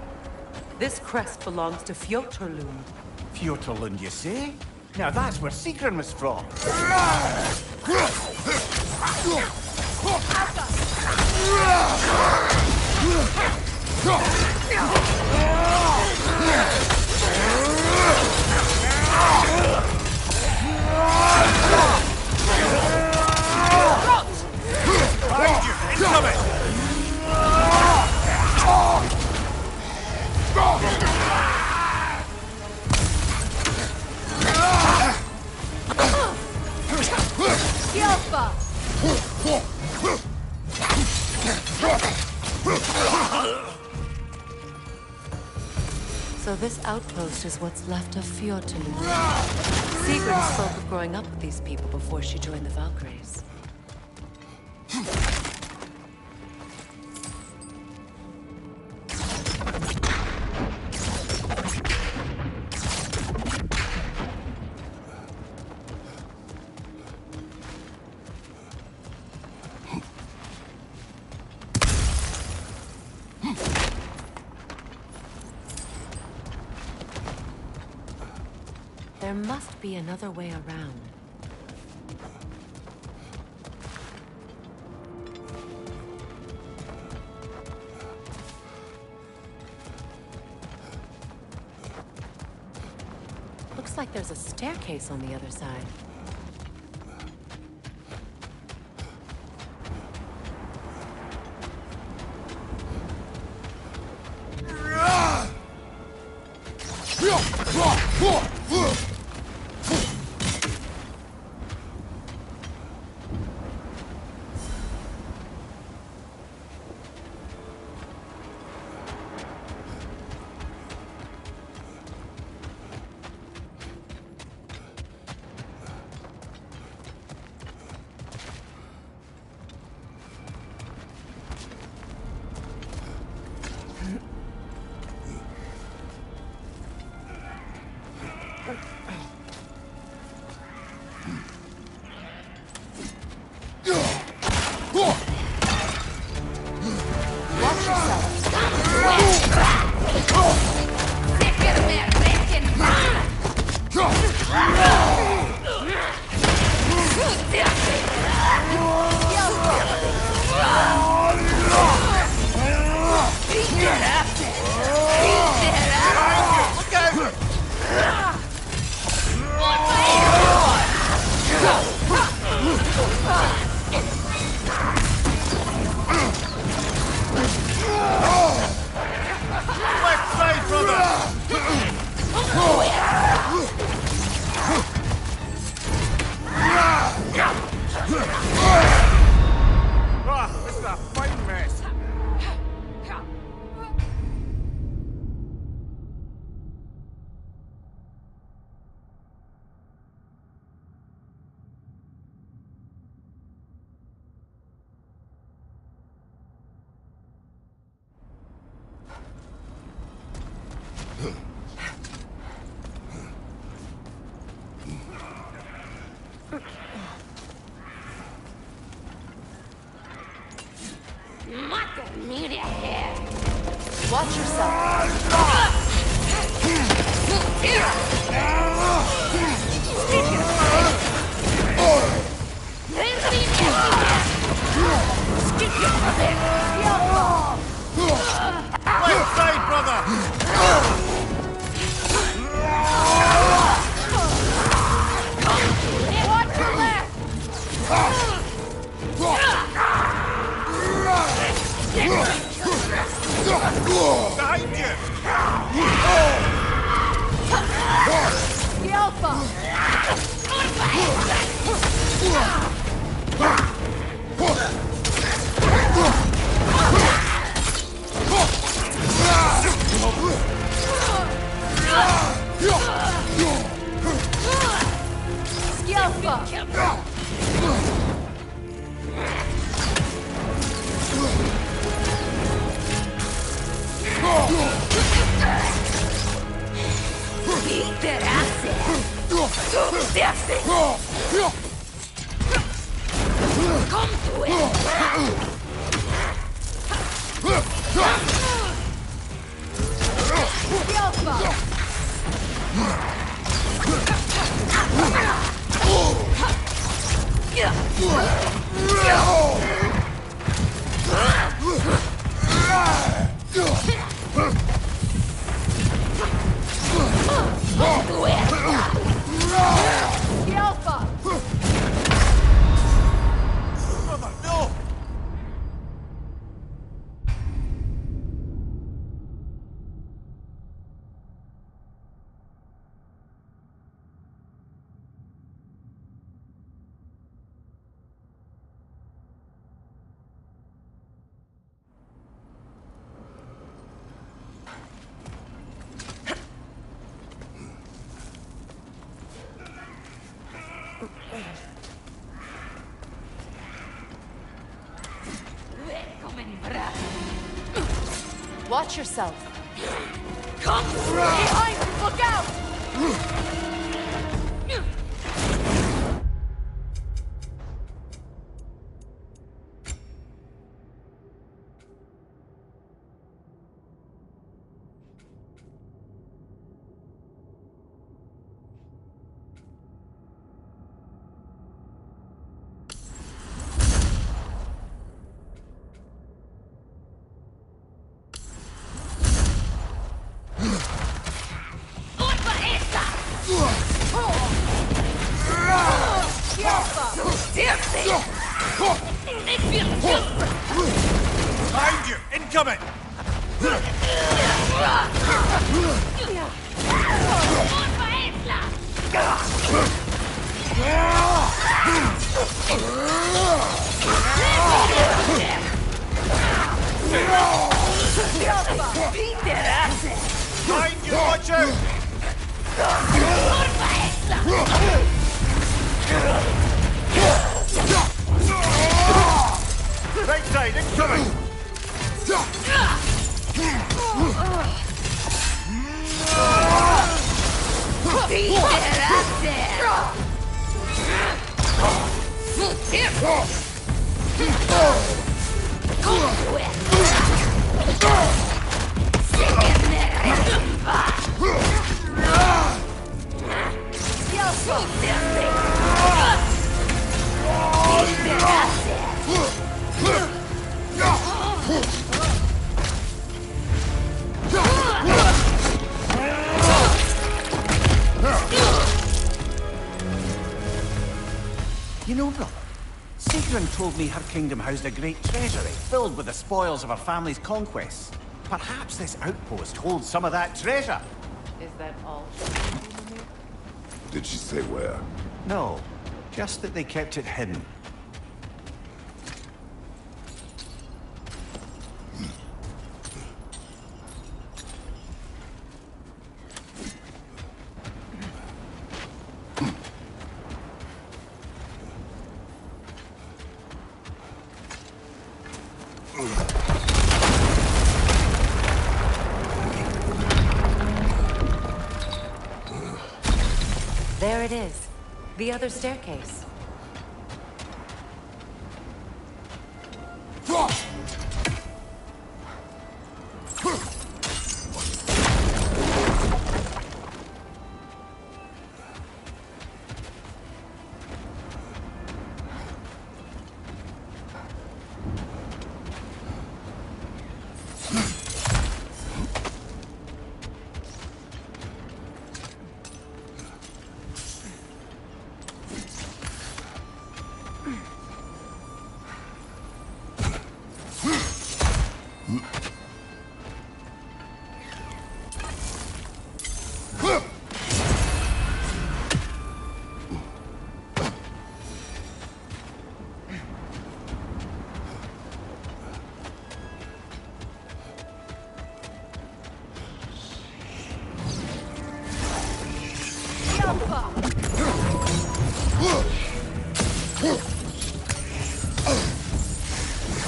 This crest belongs to Fjotorlund. Fjotorlund, you say? Now that's where Sigrun was from. Behind you! Incoming! Yelpa! So this outpost is what's left of Fjotorlund. Sigrun spoke of growing up with these people before she joined the Valkyries. There must be another way around. Looks like there's a staircase on the other side. This is a fine mess. Watch yourself. Left side, brother! Watch your left! Behind you! Yelpa! Yelpa! Come to it! The Alpha! The Alpha! Brother, no! Watch yourself. Come! Behind you! Look out! Behind you! Incoming! Behind you! Watch out! Right side! Incoming! You know, brother, Sigrun told me her kingdom housed a great treasury filled with the spoils of her family's conquests. Perhaps this outpost holds some of that treasure. Is that all? Did she say where? No, just that they kept it hidden. There it is. The other staircase.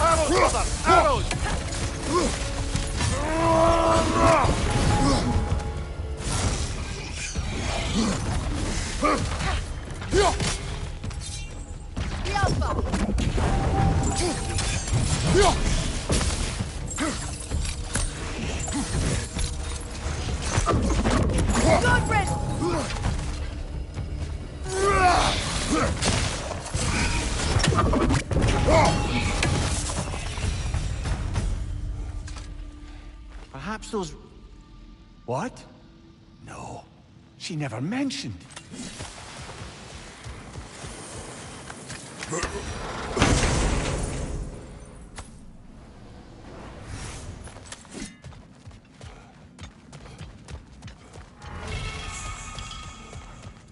Arrows, brother! Arrows! Perhaps those... What? No, she never mentioned.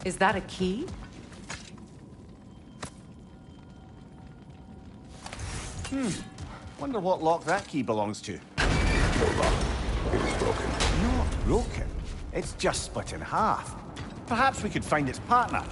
Is that a key? Wonder what lock that key belongs to. No lock. It is broken. Not broken. It's just split in half. Perhaps we could find its partner.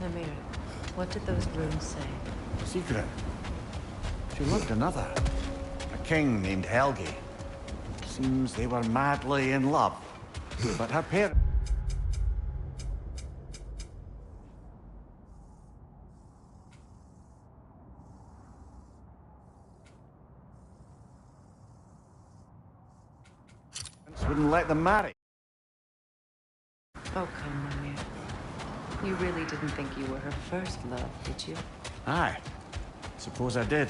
Namir, what did those runes say? Secret. She loved another. A king named Helgi. Seems they were madly in love. But her parents... wouldn't let them marry. Oh, come, Namir. You really didn't think you were her first love, did you? Aye. Suppose I did.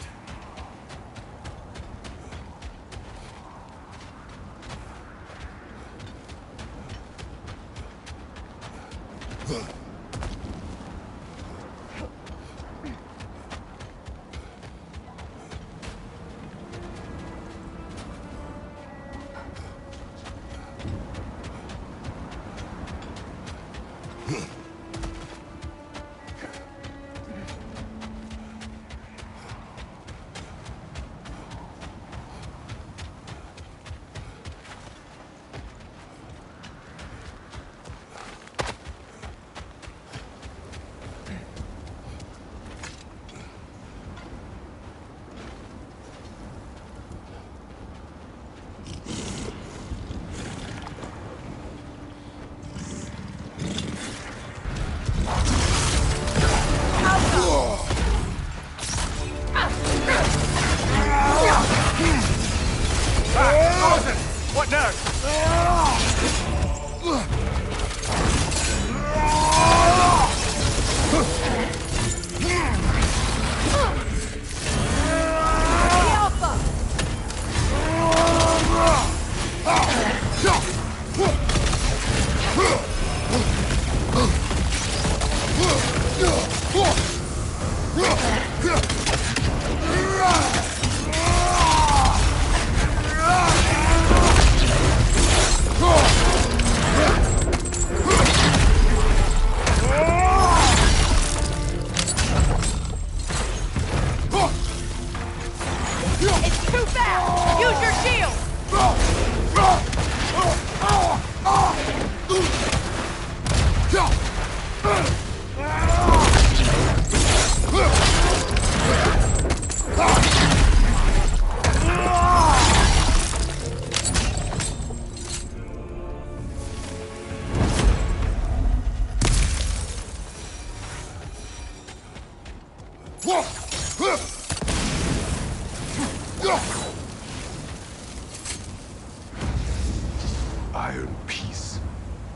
Iron peace,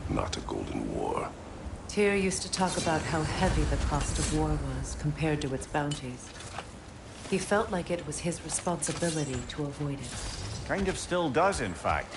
not a golden war. Tyr used to talk about how heavy the cost of war was compared to its bounties. He felt like it was his responsibility to avoid it. Kind of still does, in fact.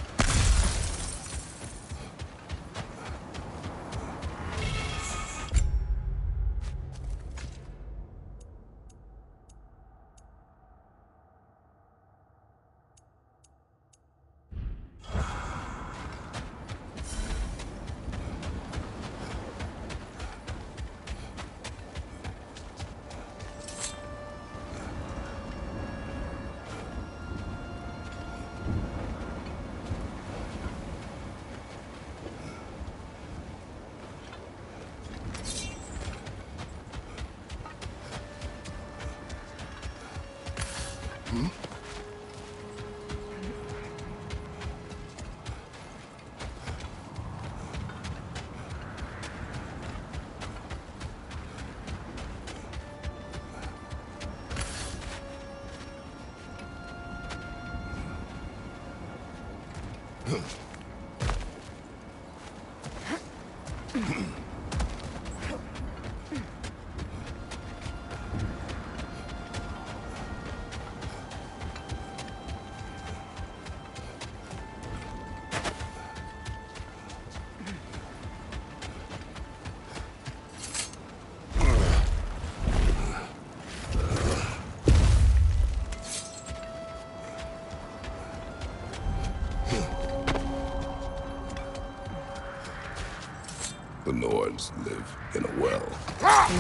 The Nords live in a well.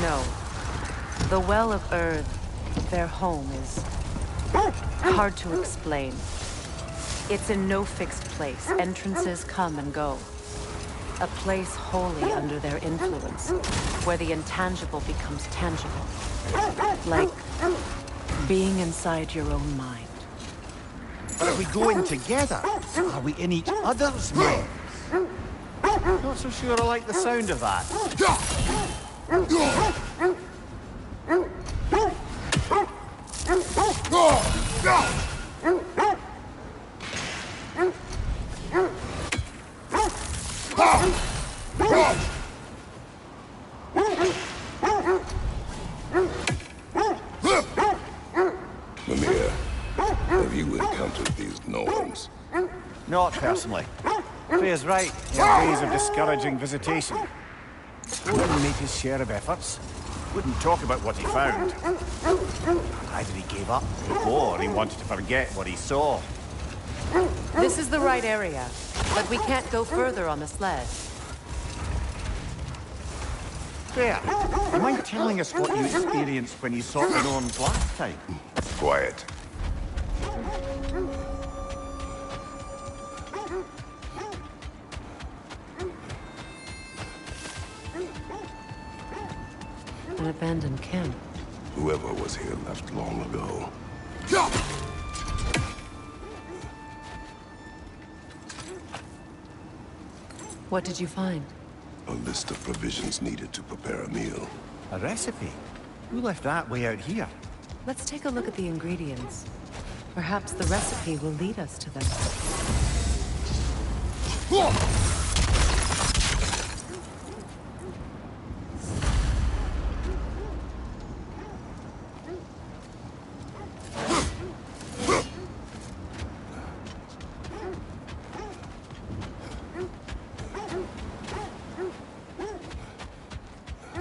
No. The Well of Earth, their home, is hard to explain. It's in no fixed place. Entrances come and go. A place wholly under their influence, where the intangible becomes tangible. Like being inside your own mind. But are we going together? Are we in each other's minds? Not so sure I like the sound of that. Mimir, have you encountered these Norns? Not personally. Freya's right. There are ways of discouraging visitation. Odin made his share of efforts. Wouldn't talk about what he found. Either he gave up, or he wanted to forget what he saw. This is the right area, but we can't go further on the sled. Freya, do you mind telling us what you experienced when you saw the Norns last time? Quiet. An abandoned camp. Whoever was here left long ago. What did you find? A list of provisions needed to prepare a meal. A recipe? Who left that way out here? Let's take a look at the ingredients. Perhaps the recipe will lead us to them.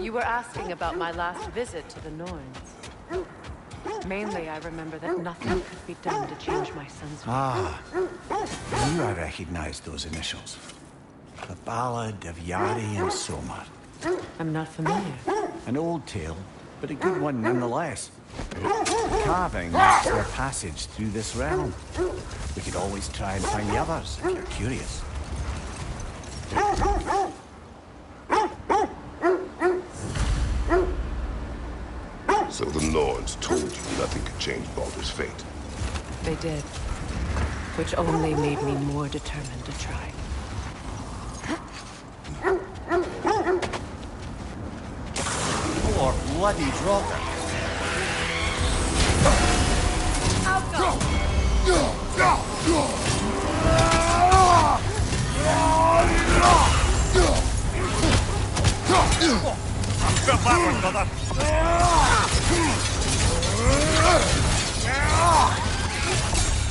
You were asking about my last visit to the Norns. Mainly, I remember that nothing could be done to change my son's fate. Ah, I knew I recognized those initials. The Ballad of Yari and Somar. I'm not familiar. An old tale, but a good one nonetheless. Carving marks their passage through this realm. We could always try and find the others, if you're curious. So the Nords told you nothing could change Baldur's fate. They did. Which only made me more determined to try. Or bloody Draugr. Felt that one, brother.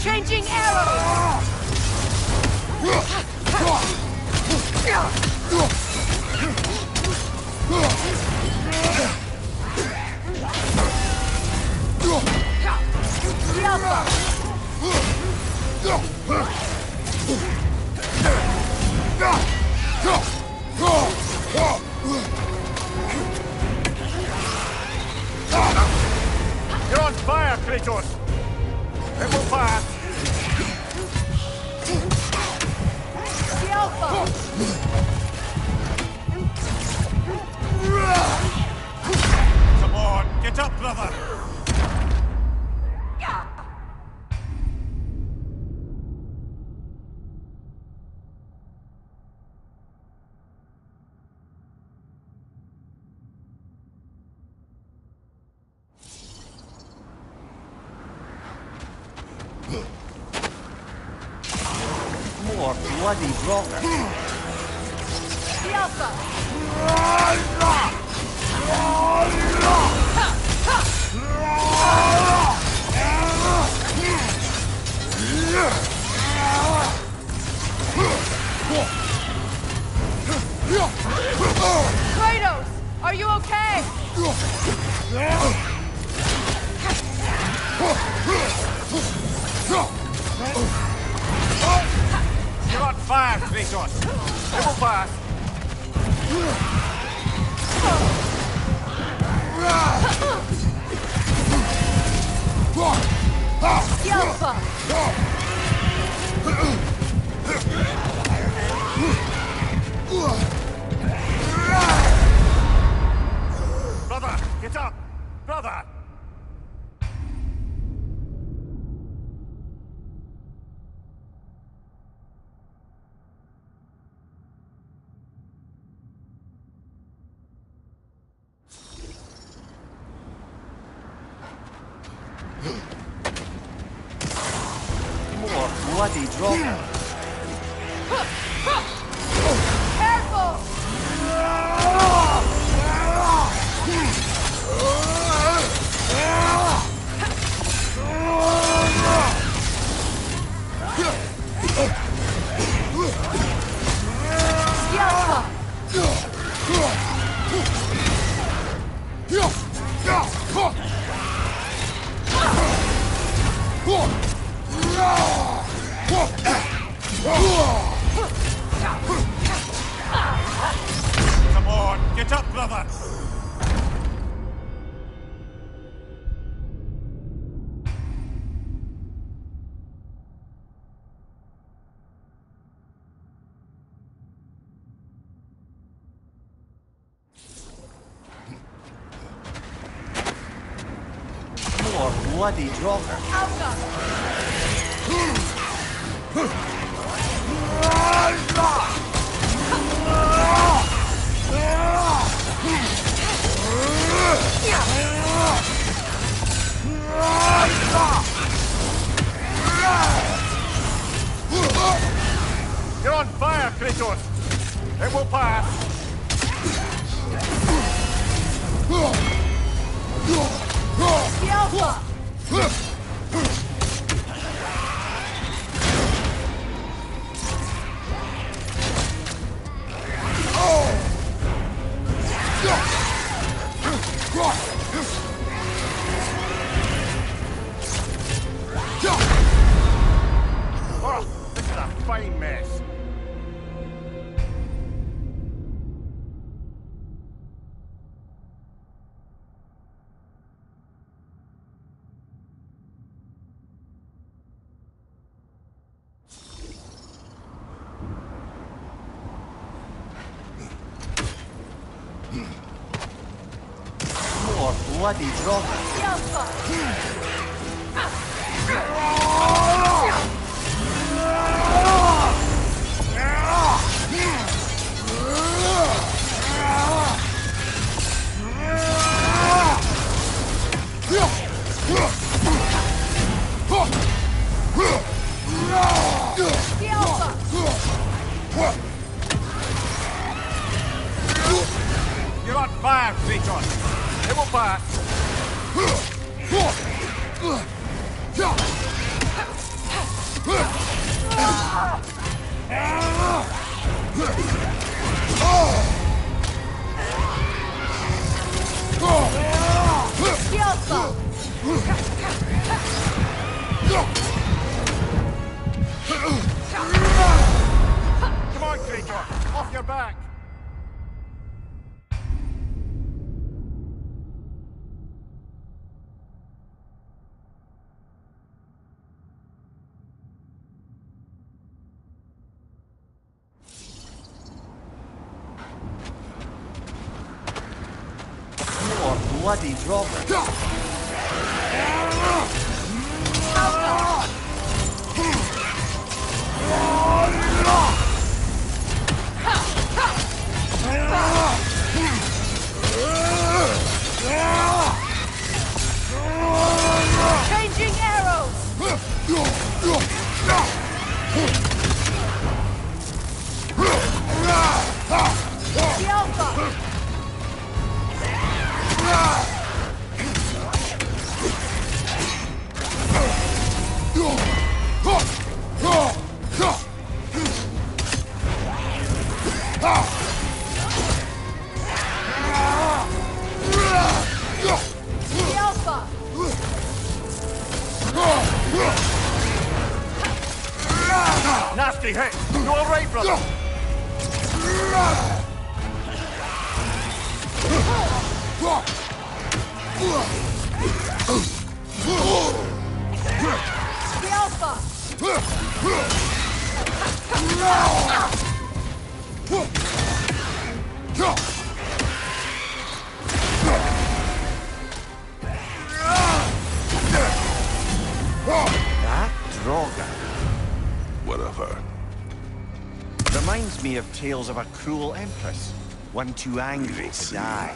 Changing arrows! You're on fire, Kratos! It will pass! The Alpha! Come on, get up, brother! More bloody rocker. The Alpha! Kratos! Are you okay? You're on fire, Kratos! It will pass! The Alpha! Brother, get up! Brother! More bloody drop. Careful! The Alpha! Come on, get up, brother! More bloody dropper. Alpha! You're on fire, Kratos! It will pass! The Alpha! Oh, this is a fine mess. More bloody drop. The Alpha! bloody dropper. Changing arrows! The Alpha! The Alpha! Nasty hit! You alright, brother? The Alpha! That Draugr Whatever. reminds me of tales of a cruel empress, one too angry to die.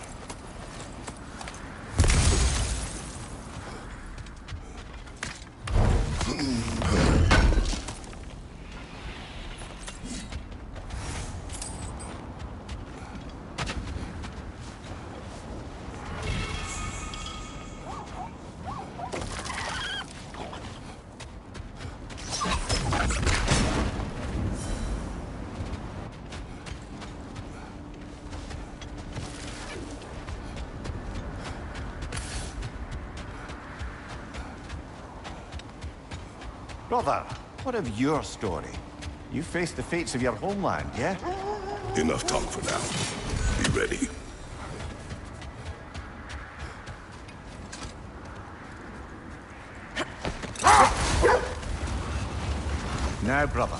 Brother, what of your story? You faced the fates of your homeland, yeah? Enough talk for now. Be ready. Now, brother,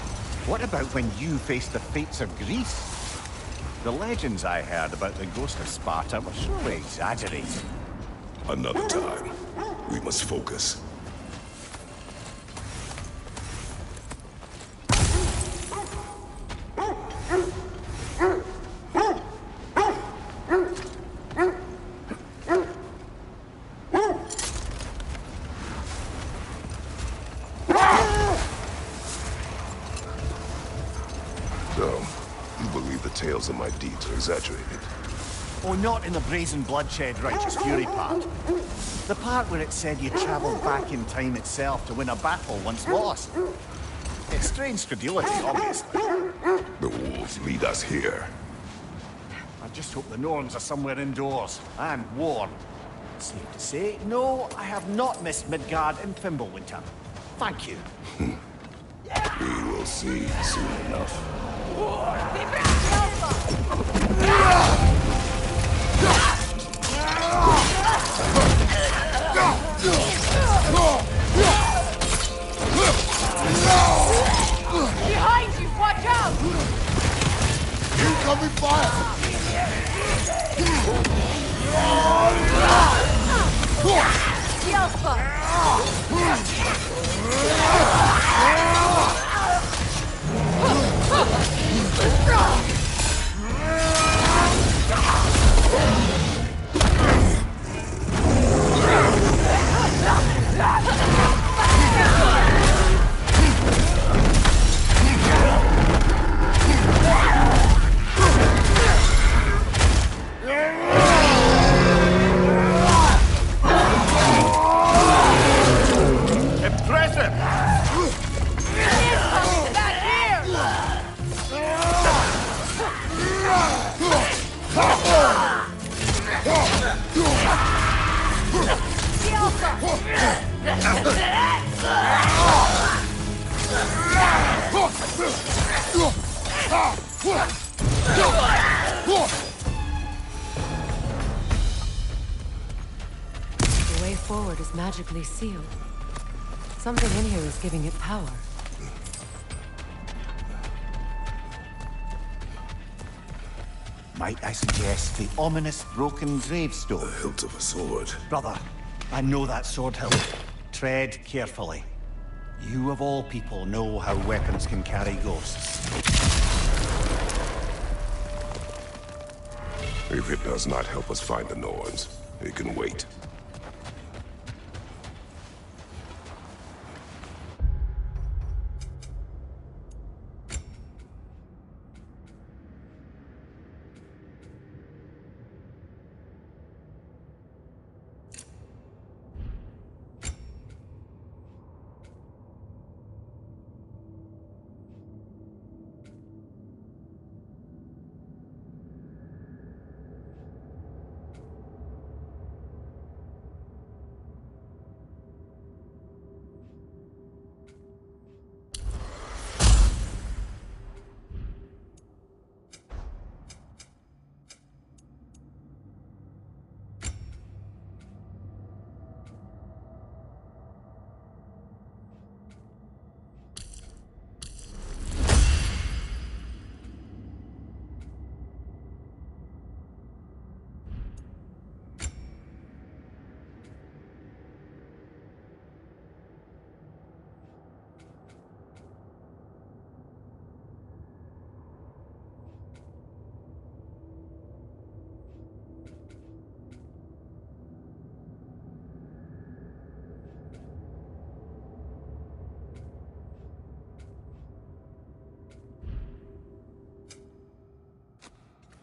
what about when you faced the fates of Greece? The legends I heard about the ghost of Sparta were surely exaggerated. Another time. We must focus. So, you believe the tales of my deeds are exaggerated? Oh, not in the brazen bloodshed righteous fury part. The part where it said you travelled back in time itself to win a battle once lost. It's strange credulity, obviously. The wolves lead us here. I just hope the Norns are somewhere indoors, and warm. Safe to say, no, I have not missed Midgard in Fimbulwinter. Thank you. We will see soon enough. Behind you! Watch out! Incoming fire! The Alpha! Impressive! Back here! The Alpha! The way forward is magically sealed. Something in here is giving it power. Might I suggest the ominous broken gravestone? The hilt of a sword. Brother, I know that sword hilt. Tread carefully. You of all people know how weapons can carry ghosts. If it does not help us find the Norns, it can wait.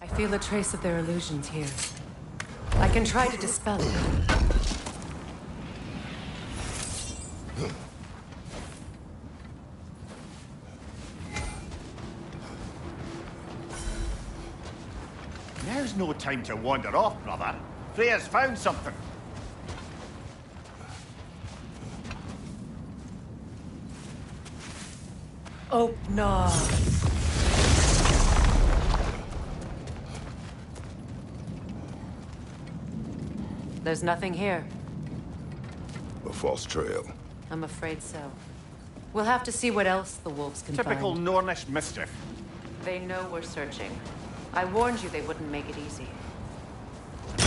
I feel a trace of their illusions here. I can try to dispel it. Now's no time to wander off, brother. Freya's found something. Oh, no. There's nothing here. A false trail. I'm afraid so. We'll have to see what else the wolves can Typical find. Nornish mischief. They know we're searching. I warned you they wouldn't make it easy.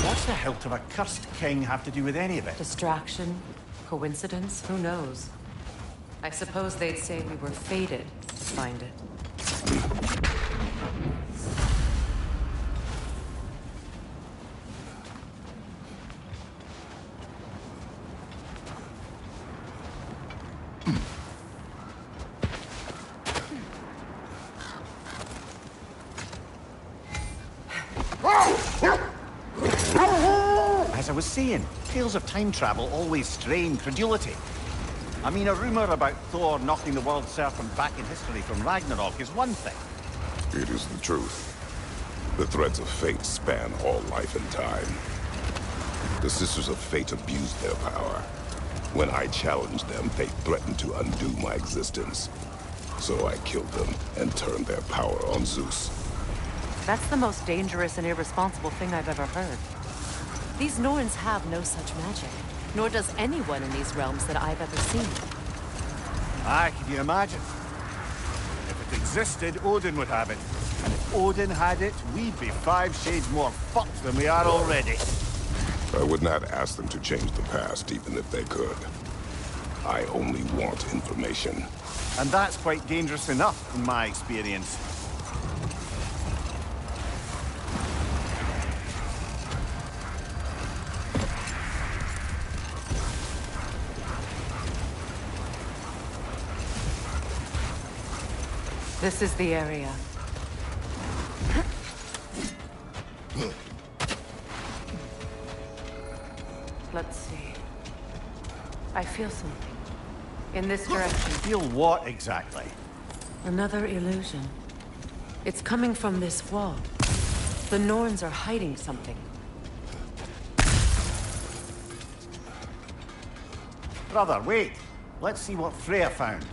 What's the hilt of a cursed king have to do with any of it? Distraction? Coincidence? Who knows? I suppose they'd say we were fated to find it. As I was saying, tales of time travel always strain credulity. I mean, a rumor about Thor knocking the world serpent back in history from Ragnarok is one thing. It is the truth. The threads of fate span all life and time. The Sisters of Fate abused their power. When I challenged them, they threatened to undo my existence. So I killed them and turned their power on Zeus. That's the most dangerous and irresponsible thing I've ever heard. These Norns have no such magic, nor does anyone in these realms that I've ever seen. Aye, can you imagine? If it existed, Odin would have it. And if Odin had it, we'd be 5 shades more fucked than we are already. I would not ask them to change the past, even if they could. I only want information. And that's quite dangerous enough, in my experience. This is the area. Let's see. I feel something. In this direction. Feel what exactly? Another illusion. It's coming from this wall. The Norns are hiding something. Brother, wait. Let's see what Freya found.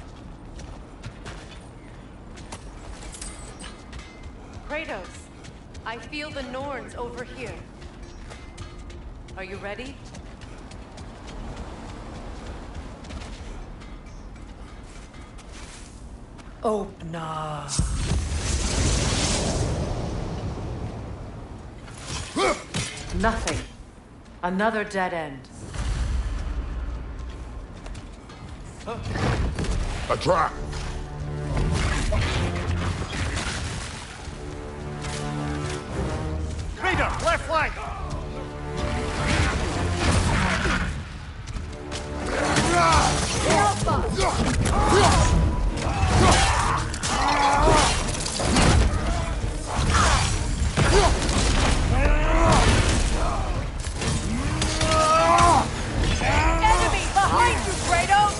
Kratos, I feel the Norns over here. Are you ready? Oh, nah. Nothing. Another dead end. A trap! Raider, left flank! Enemy behind you, Kratos!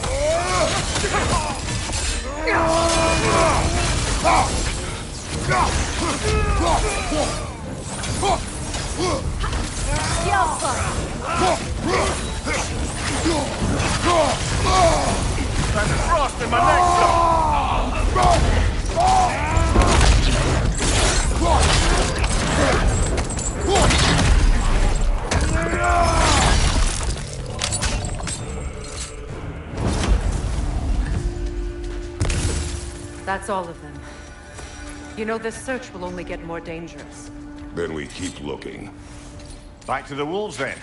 Yelpa! That's frost in my neck, son! That's all of them. You know, this search will only get more dangerous. Then we keep looking. Back to the wolves, then.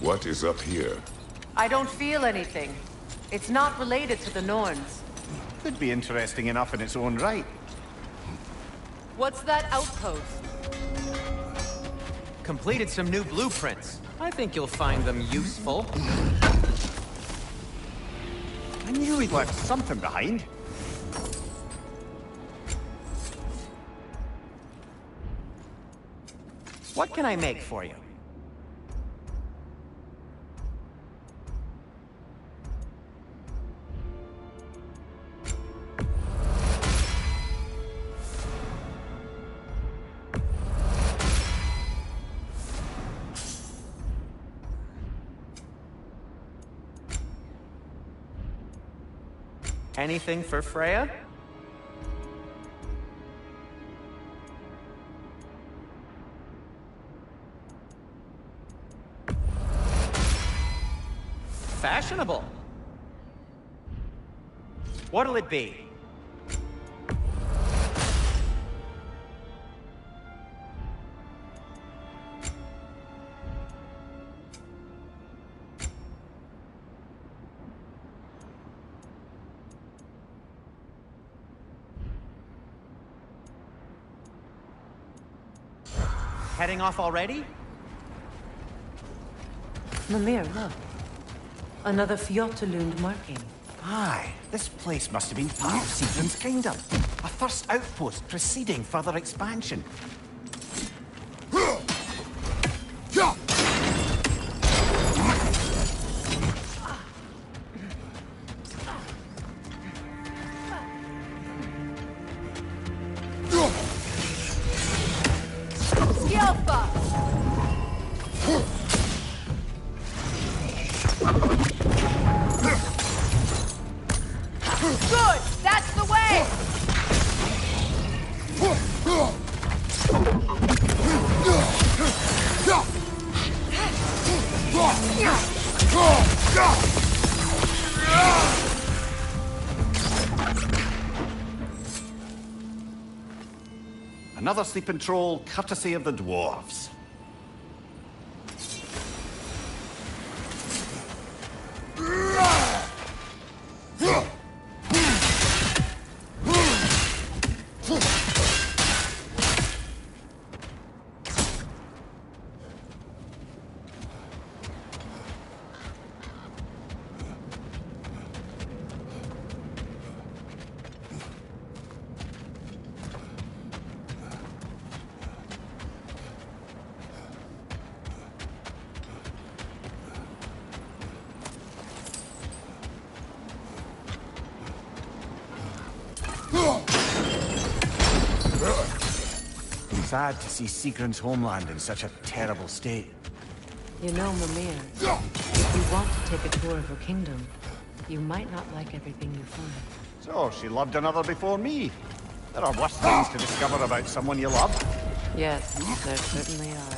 What is up here? I don't feel anything. It's not related to the Norns. Could be interesting enough in its own right. What's that outpost? Completed some new blueprints. I think you'll find them useful. I knew he'd left something behind. What can I make for you? Anything for Freya? Fashionable. What'll it be? Heading off already? Mimir, look. Another Fjotalund marking. Aye, this place must have been part of Sigrun's kingdom. A first outpost preceding further expansion. Yelpa! Good! That's the way! Another sleeping troll, courtesy of the dwarves. Sad to see Sigrun's homeland in such a terrible state. You know, Mimir, if you want to take a tour of her kingdom, you might not like everything you find. So, she loved another before me. There are worse things to discover about someone you love. Yes, there certainly are.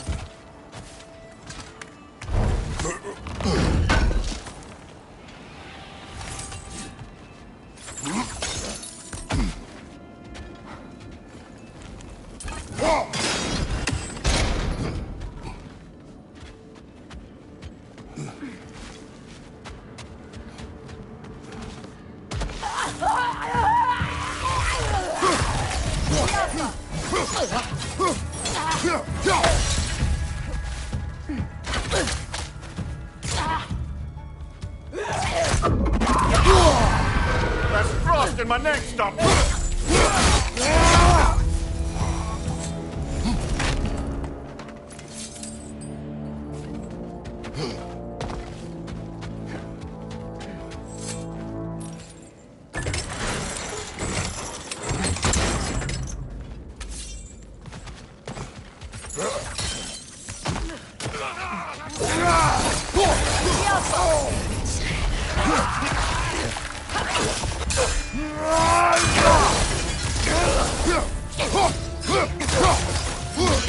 There's frost in my neck, stop!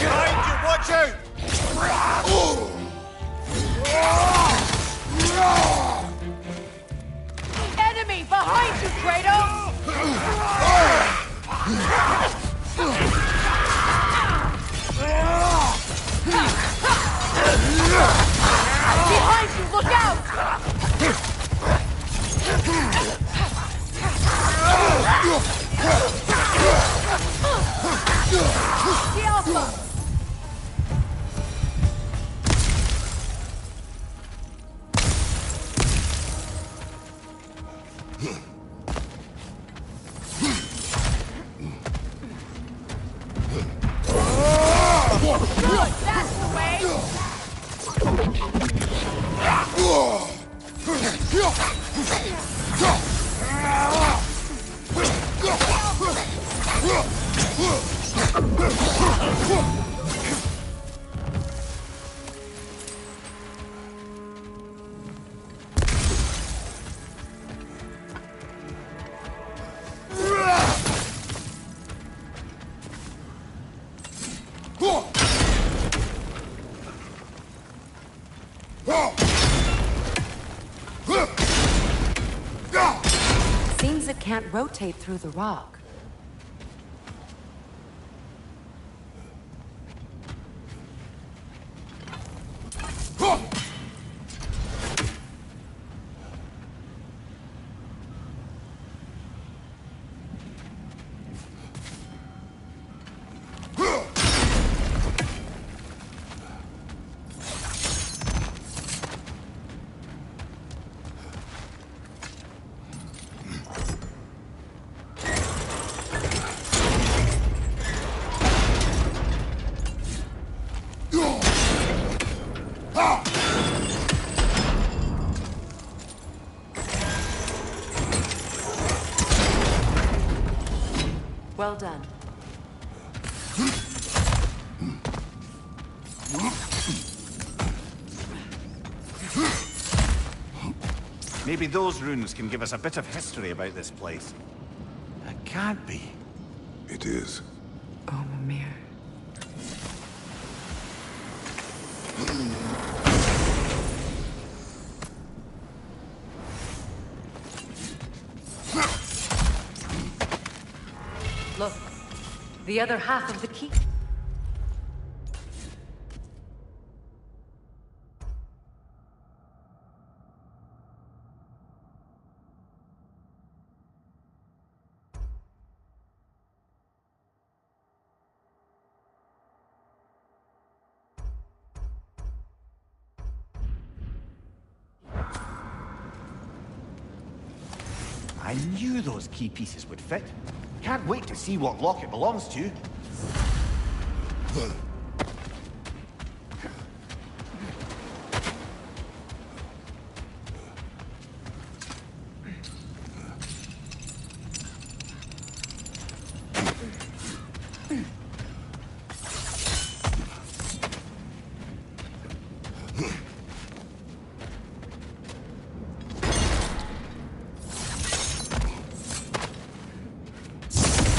Behind you, watch out! Enemy behind you, Kratos! Behind you, look out! The Alpha! Good, that's the way! Seems it can't rotate through the rock. Well done. Maybe those runes can give us a bit of history about this place. It can't be. It is. Oh, Mimir. Look, the other half of the key. I knew those key pieces would fit. Can't wait to see what lock it belongs to.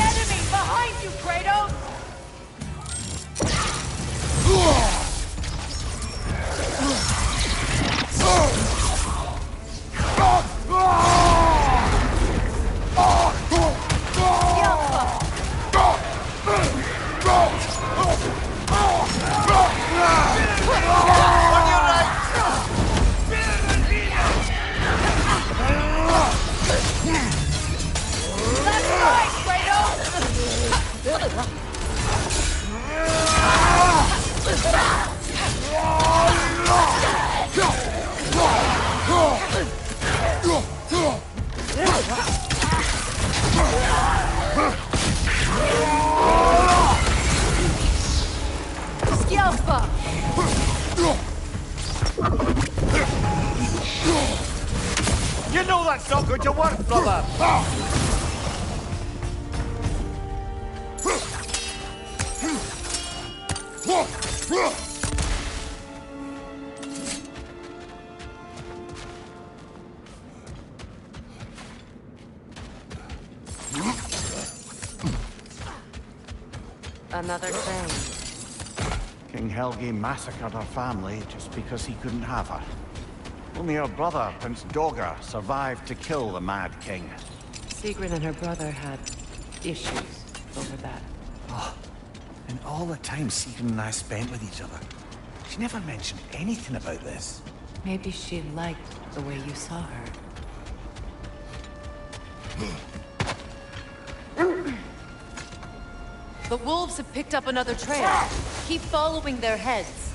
Enemy behind you, Kratos! Scalpa! You know that's not going to work, brother! Another thing. King Helgi massacred her family just because he couldn't have her. Only her brother, Prince Dogger, survived to kill the Mad King. Sigrid and her brother had issues over that. And all the time Sigrid and I spent with each other, she never mentioned anything about this. Maybe she liked the way you saw her. The wolves have picked up another trail. Keep following their heads.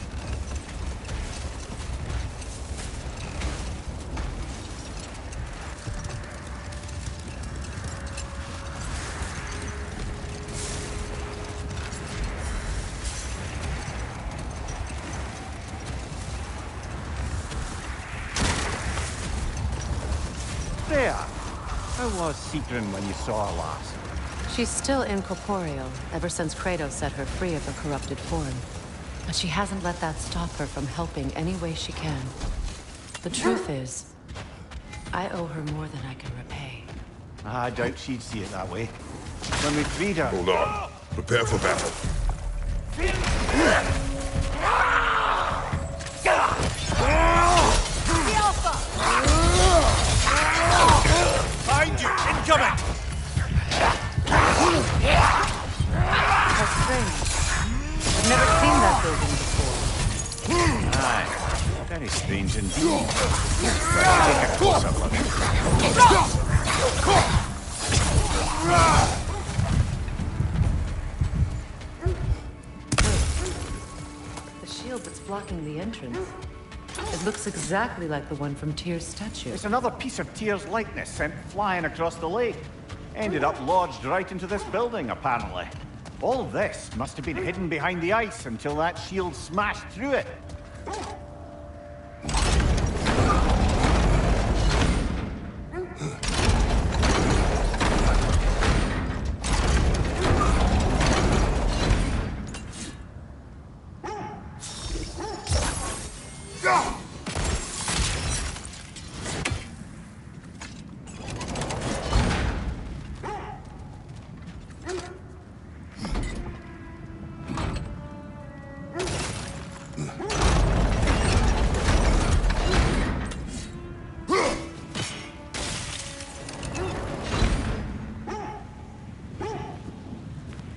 There! How was Sigrid when you saw her last? She's still incorporeal, ever since Kratos set her free of her corrupted form. But she hasn't let that stop her from helping any way she can. The truth is, I owe her more than I can repay. I doubt she'd see it that way. When we freed her... Hold on. Prepare for battle. Behind you! Incoming! How strange. I've never seen that building before. Aye. Very strange indeed. Let's take a closer look. The shield that's blocking the entrance. It looks exactly like the one from Tyr's statue. It's another piece of Tyr's likeness sent flying across the lake. Ended up lodged right into this building, apparently. All of this must have been hidden behind the ice until that shield smashed through it.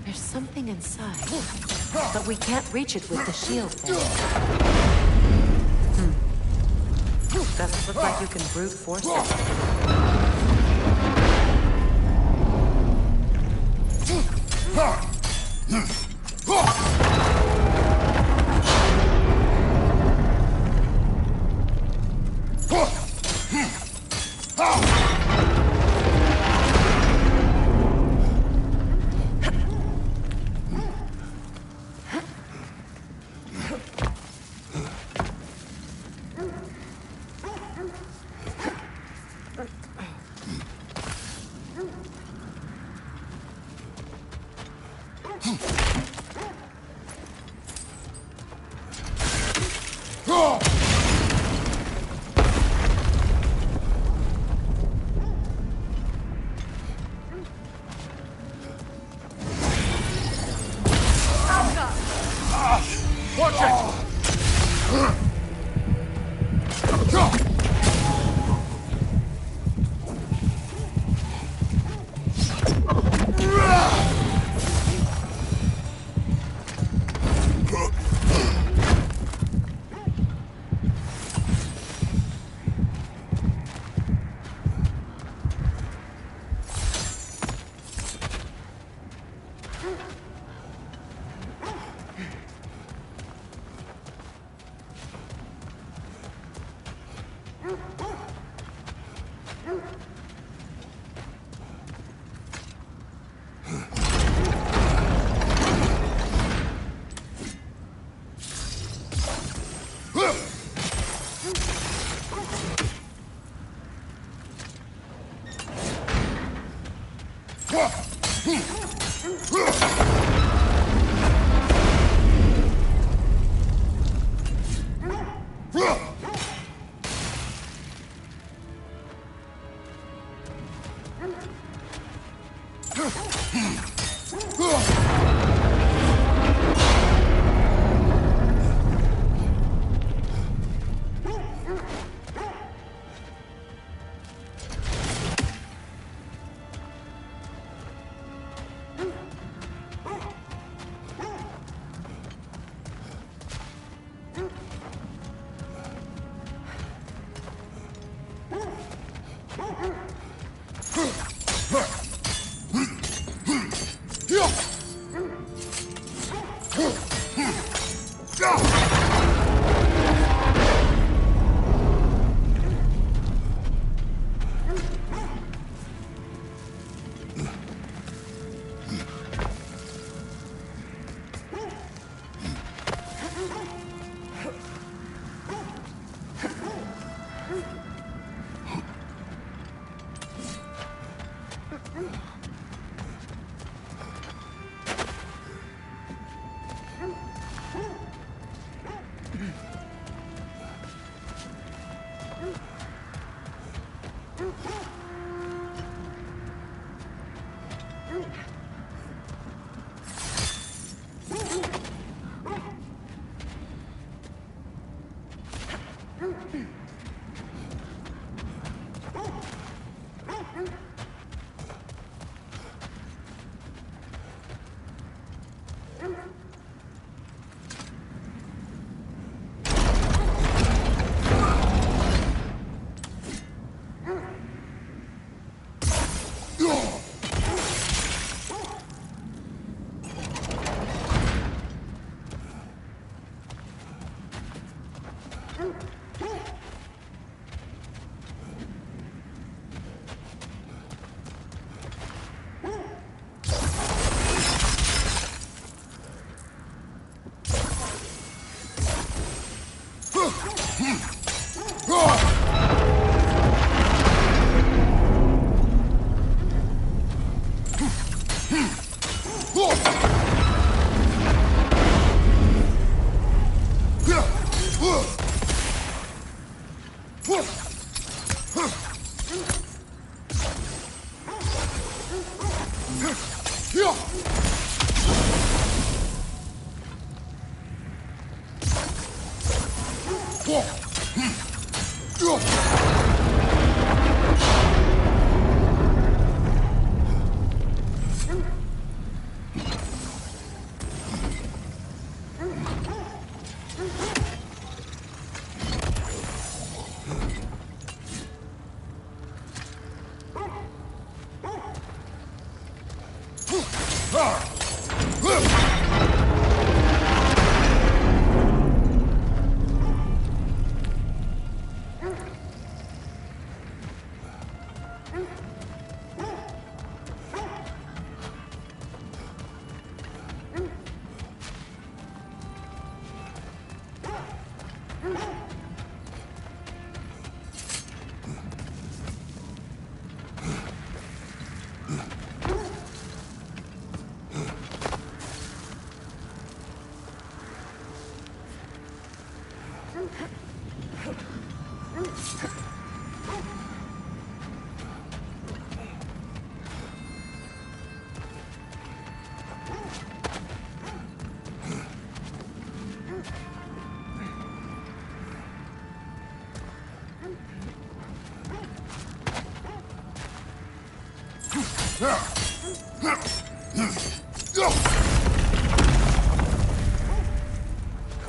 There's something inside, but we can't reach it with the shield there. Doesn't look like you can brute force it.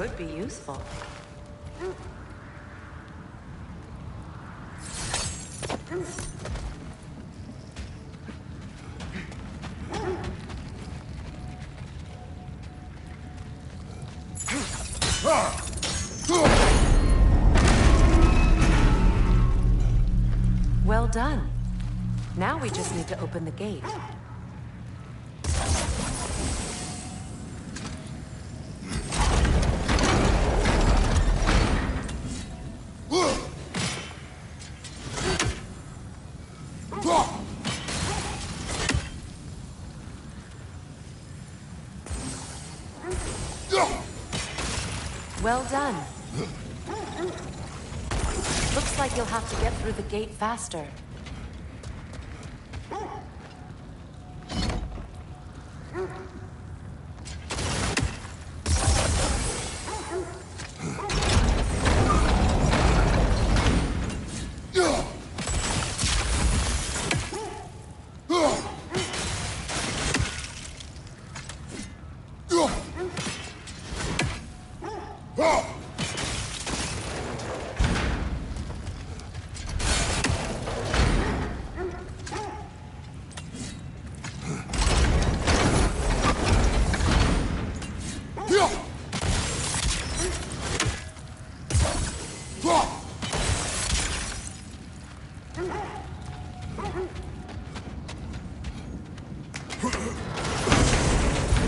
Could be useful. Well done. Now we just need to open the gate. Well done. Looks like you'll have to get through the gate faster.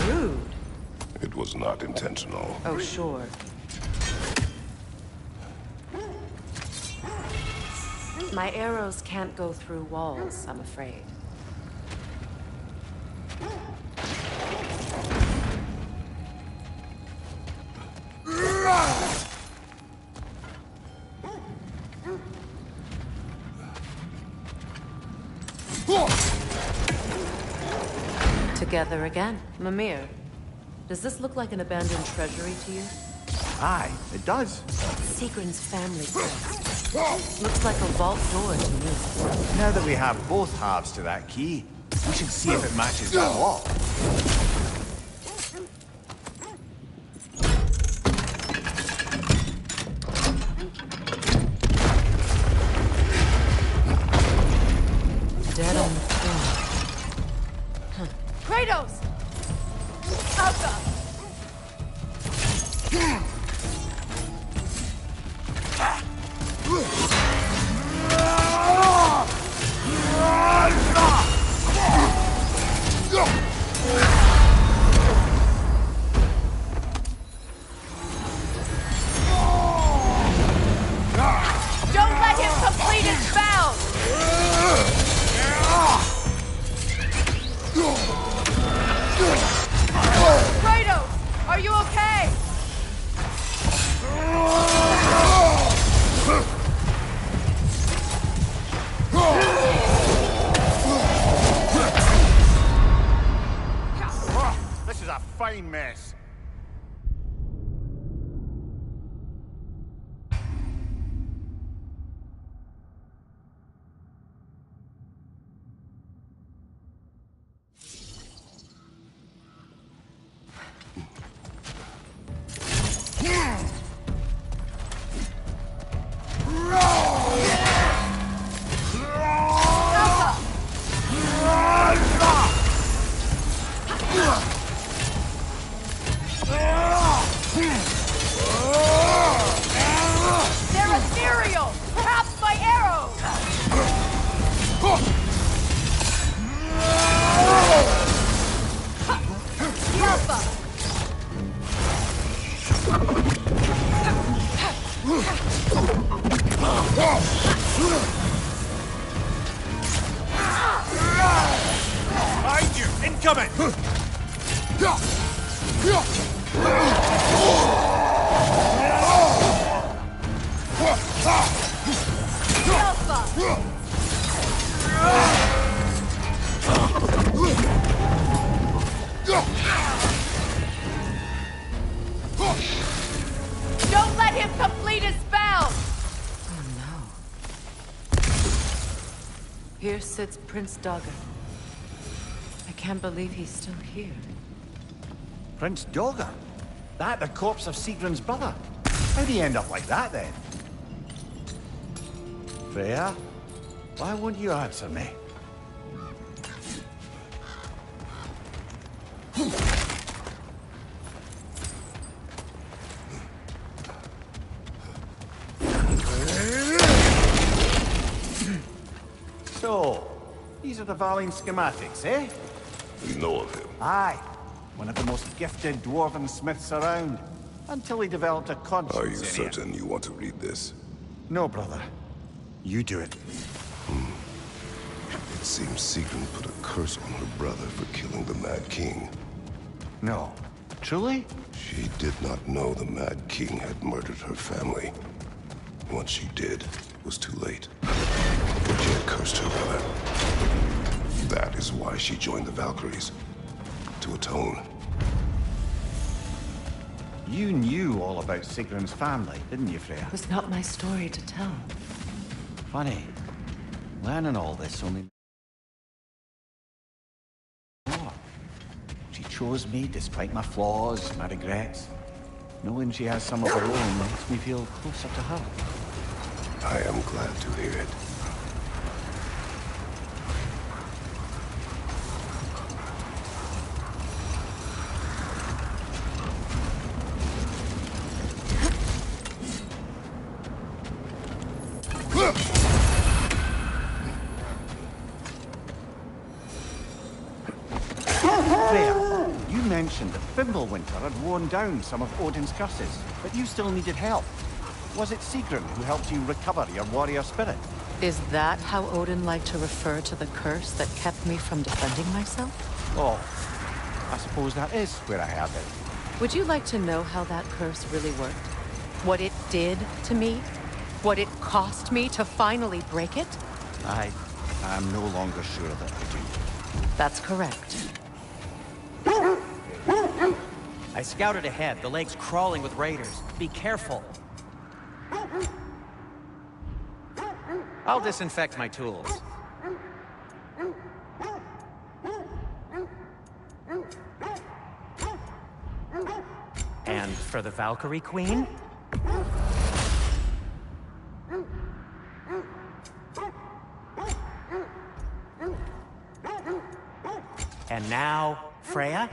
Rude. It was not intentional. Oh, sure. My arrows can't go through walls, I'm afraid. Together again. Mimir, does this look like an abandoned treasury to you? Aye, it does. Sigrun's family crest. Looks like a vault door to me. Now that we have both halves to that key, we should see if it matches that lock. Dead on the floor. Kratos! Alka! Don't let him complete his spell! Kratos! Are you okay? This is a fine mess. They're ethereal! Perhaps my arrows! The Alpha! Behind you! Incoming! The Alpha! Don't let him complete his spell! Oh no. Here sits Prince Dagger. I can't believe he's still here. Prince Dogger? That the corpse of Sigrun's brother? How'd he end up like that, then? Freya? Why won't you answer me? So, these are the Valine schematics, eh? We know of him. Aye. One of the most gifted dwarven smiths around. Until he developed a conscience Are you in him. certain you want to read this? No, brother. You do it. It seems Sigrun put a curse on her brother for killing the Mad King. No. Truly? She did not know the Mad King had murdered her family. Once she did, it was too late. But she had cursed her brother. That is why she joined the Valkyries. To atone. You knew all about Sigrun's family, didn't you, Freya? It was not my story to tell. Funny. Learning all this only... more. She chose me despite my flaws, my regrets. Knowing she has some of her own makes me feel closer to her. I am glad to hear it. Freya, you mentioned that Fimbulwinter had worn down some of Odin's curses, but you still needed help. Was it Sigrun who helped you recover your warrior spirit? Is that how Odin liked to refer to the curse that kept me from defending myself? Oh, I suppose that is where I heard it. Would you like to know how that curse really worked? What it did to me? What it cost me to finally break it? I'm no longer sure that I do. That's correct. I scouted ahead. The lake's crawling with raiders. Be careful. I'll disinfect my tools. And for the Valkyrie Queen? And now, Freya?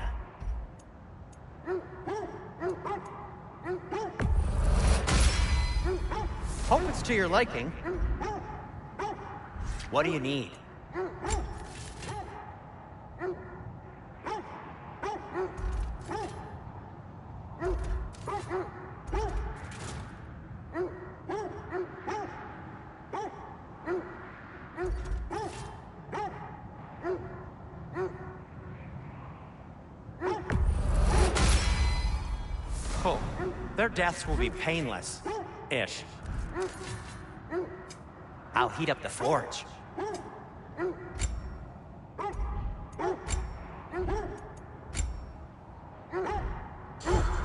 Hope it's to your liking. What do you need? Oh, their deaths will be painless. Ish. I'll heat up the forge.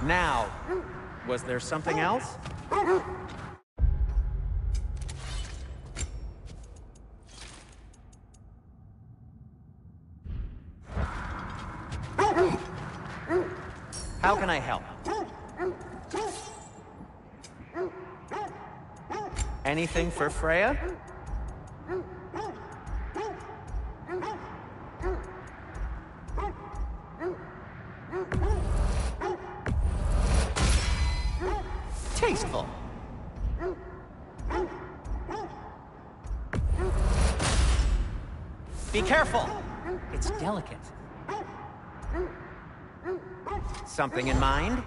Now, was there something else? How can I help? Anything for Freya? Tasteful. Be careful. It's delicate. Something in mind?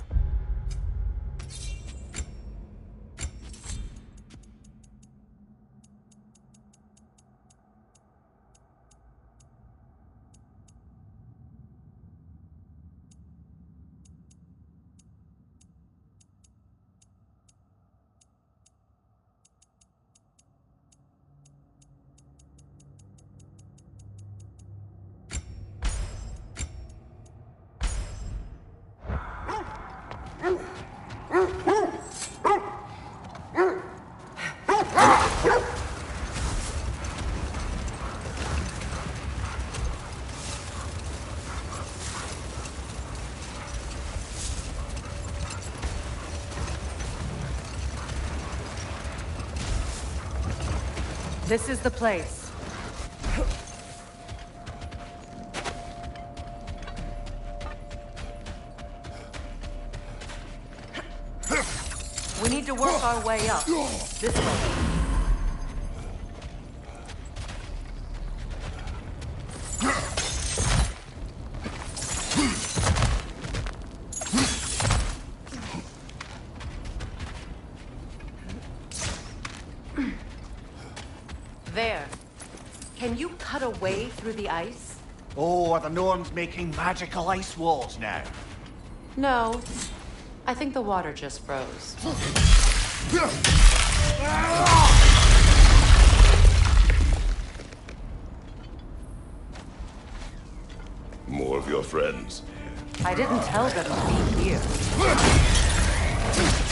This is the place. We need to work our way up. This way. There. Can you cut a way through the ice? Oh, are the Norns making magical ice walls now? No. I think the water just froze. More of your friends. I didn't tell them to be here.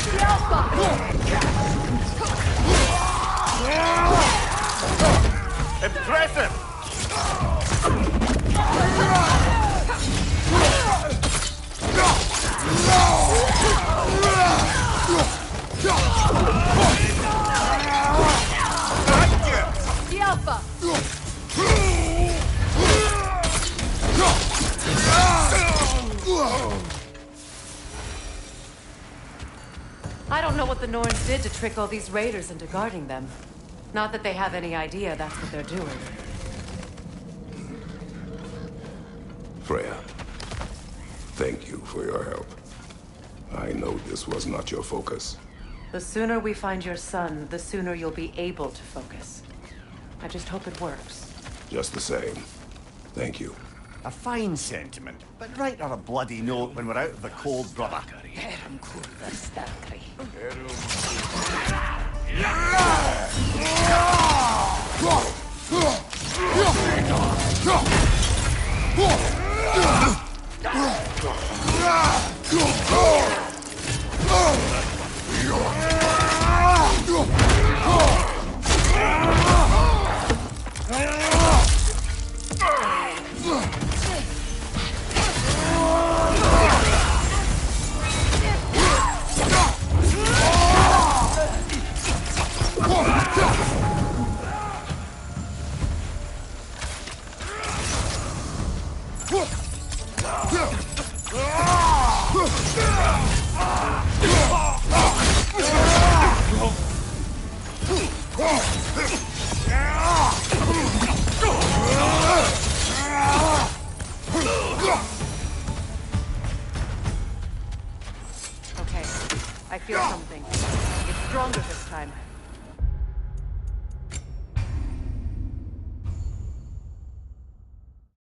The Alpha! Impressive! The Alpha! I don't know what the Norns did to trick all these raiders into guarding them. Not that they have any idea that's what they're doing. Freya, thank you for your help. I know this was not your focus. The sooner we find your son, the sooner you'll be able to focus. I just hope it works. Just the same, thank you. A fine sentiment, but write on a bloody note when we're out of the cold, brother. Okay, I feel something. It's stronger this time.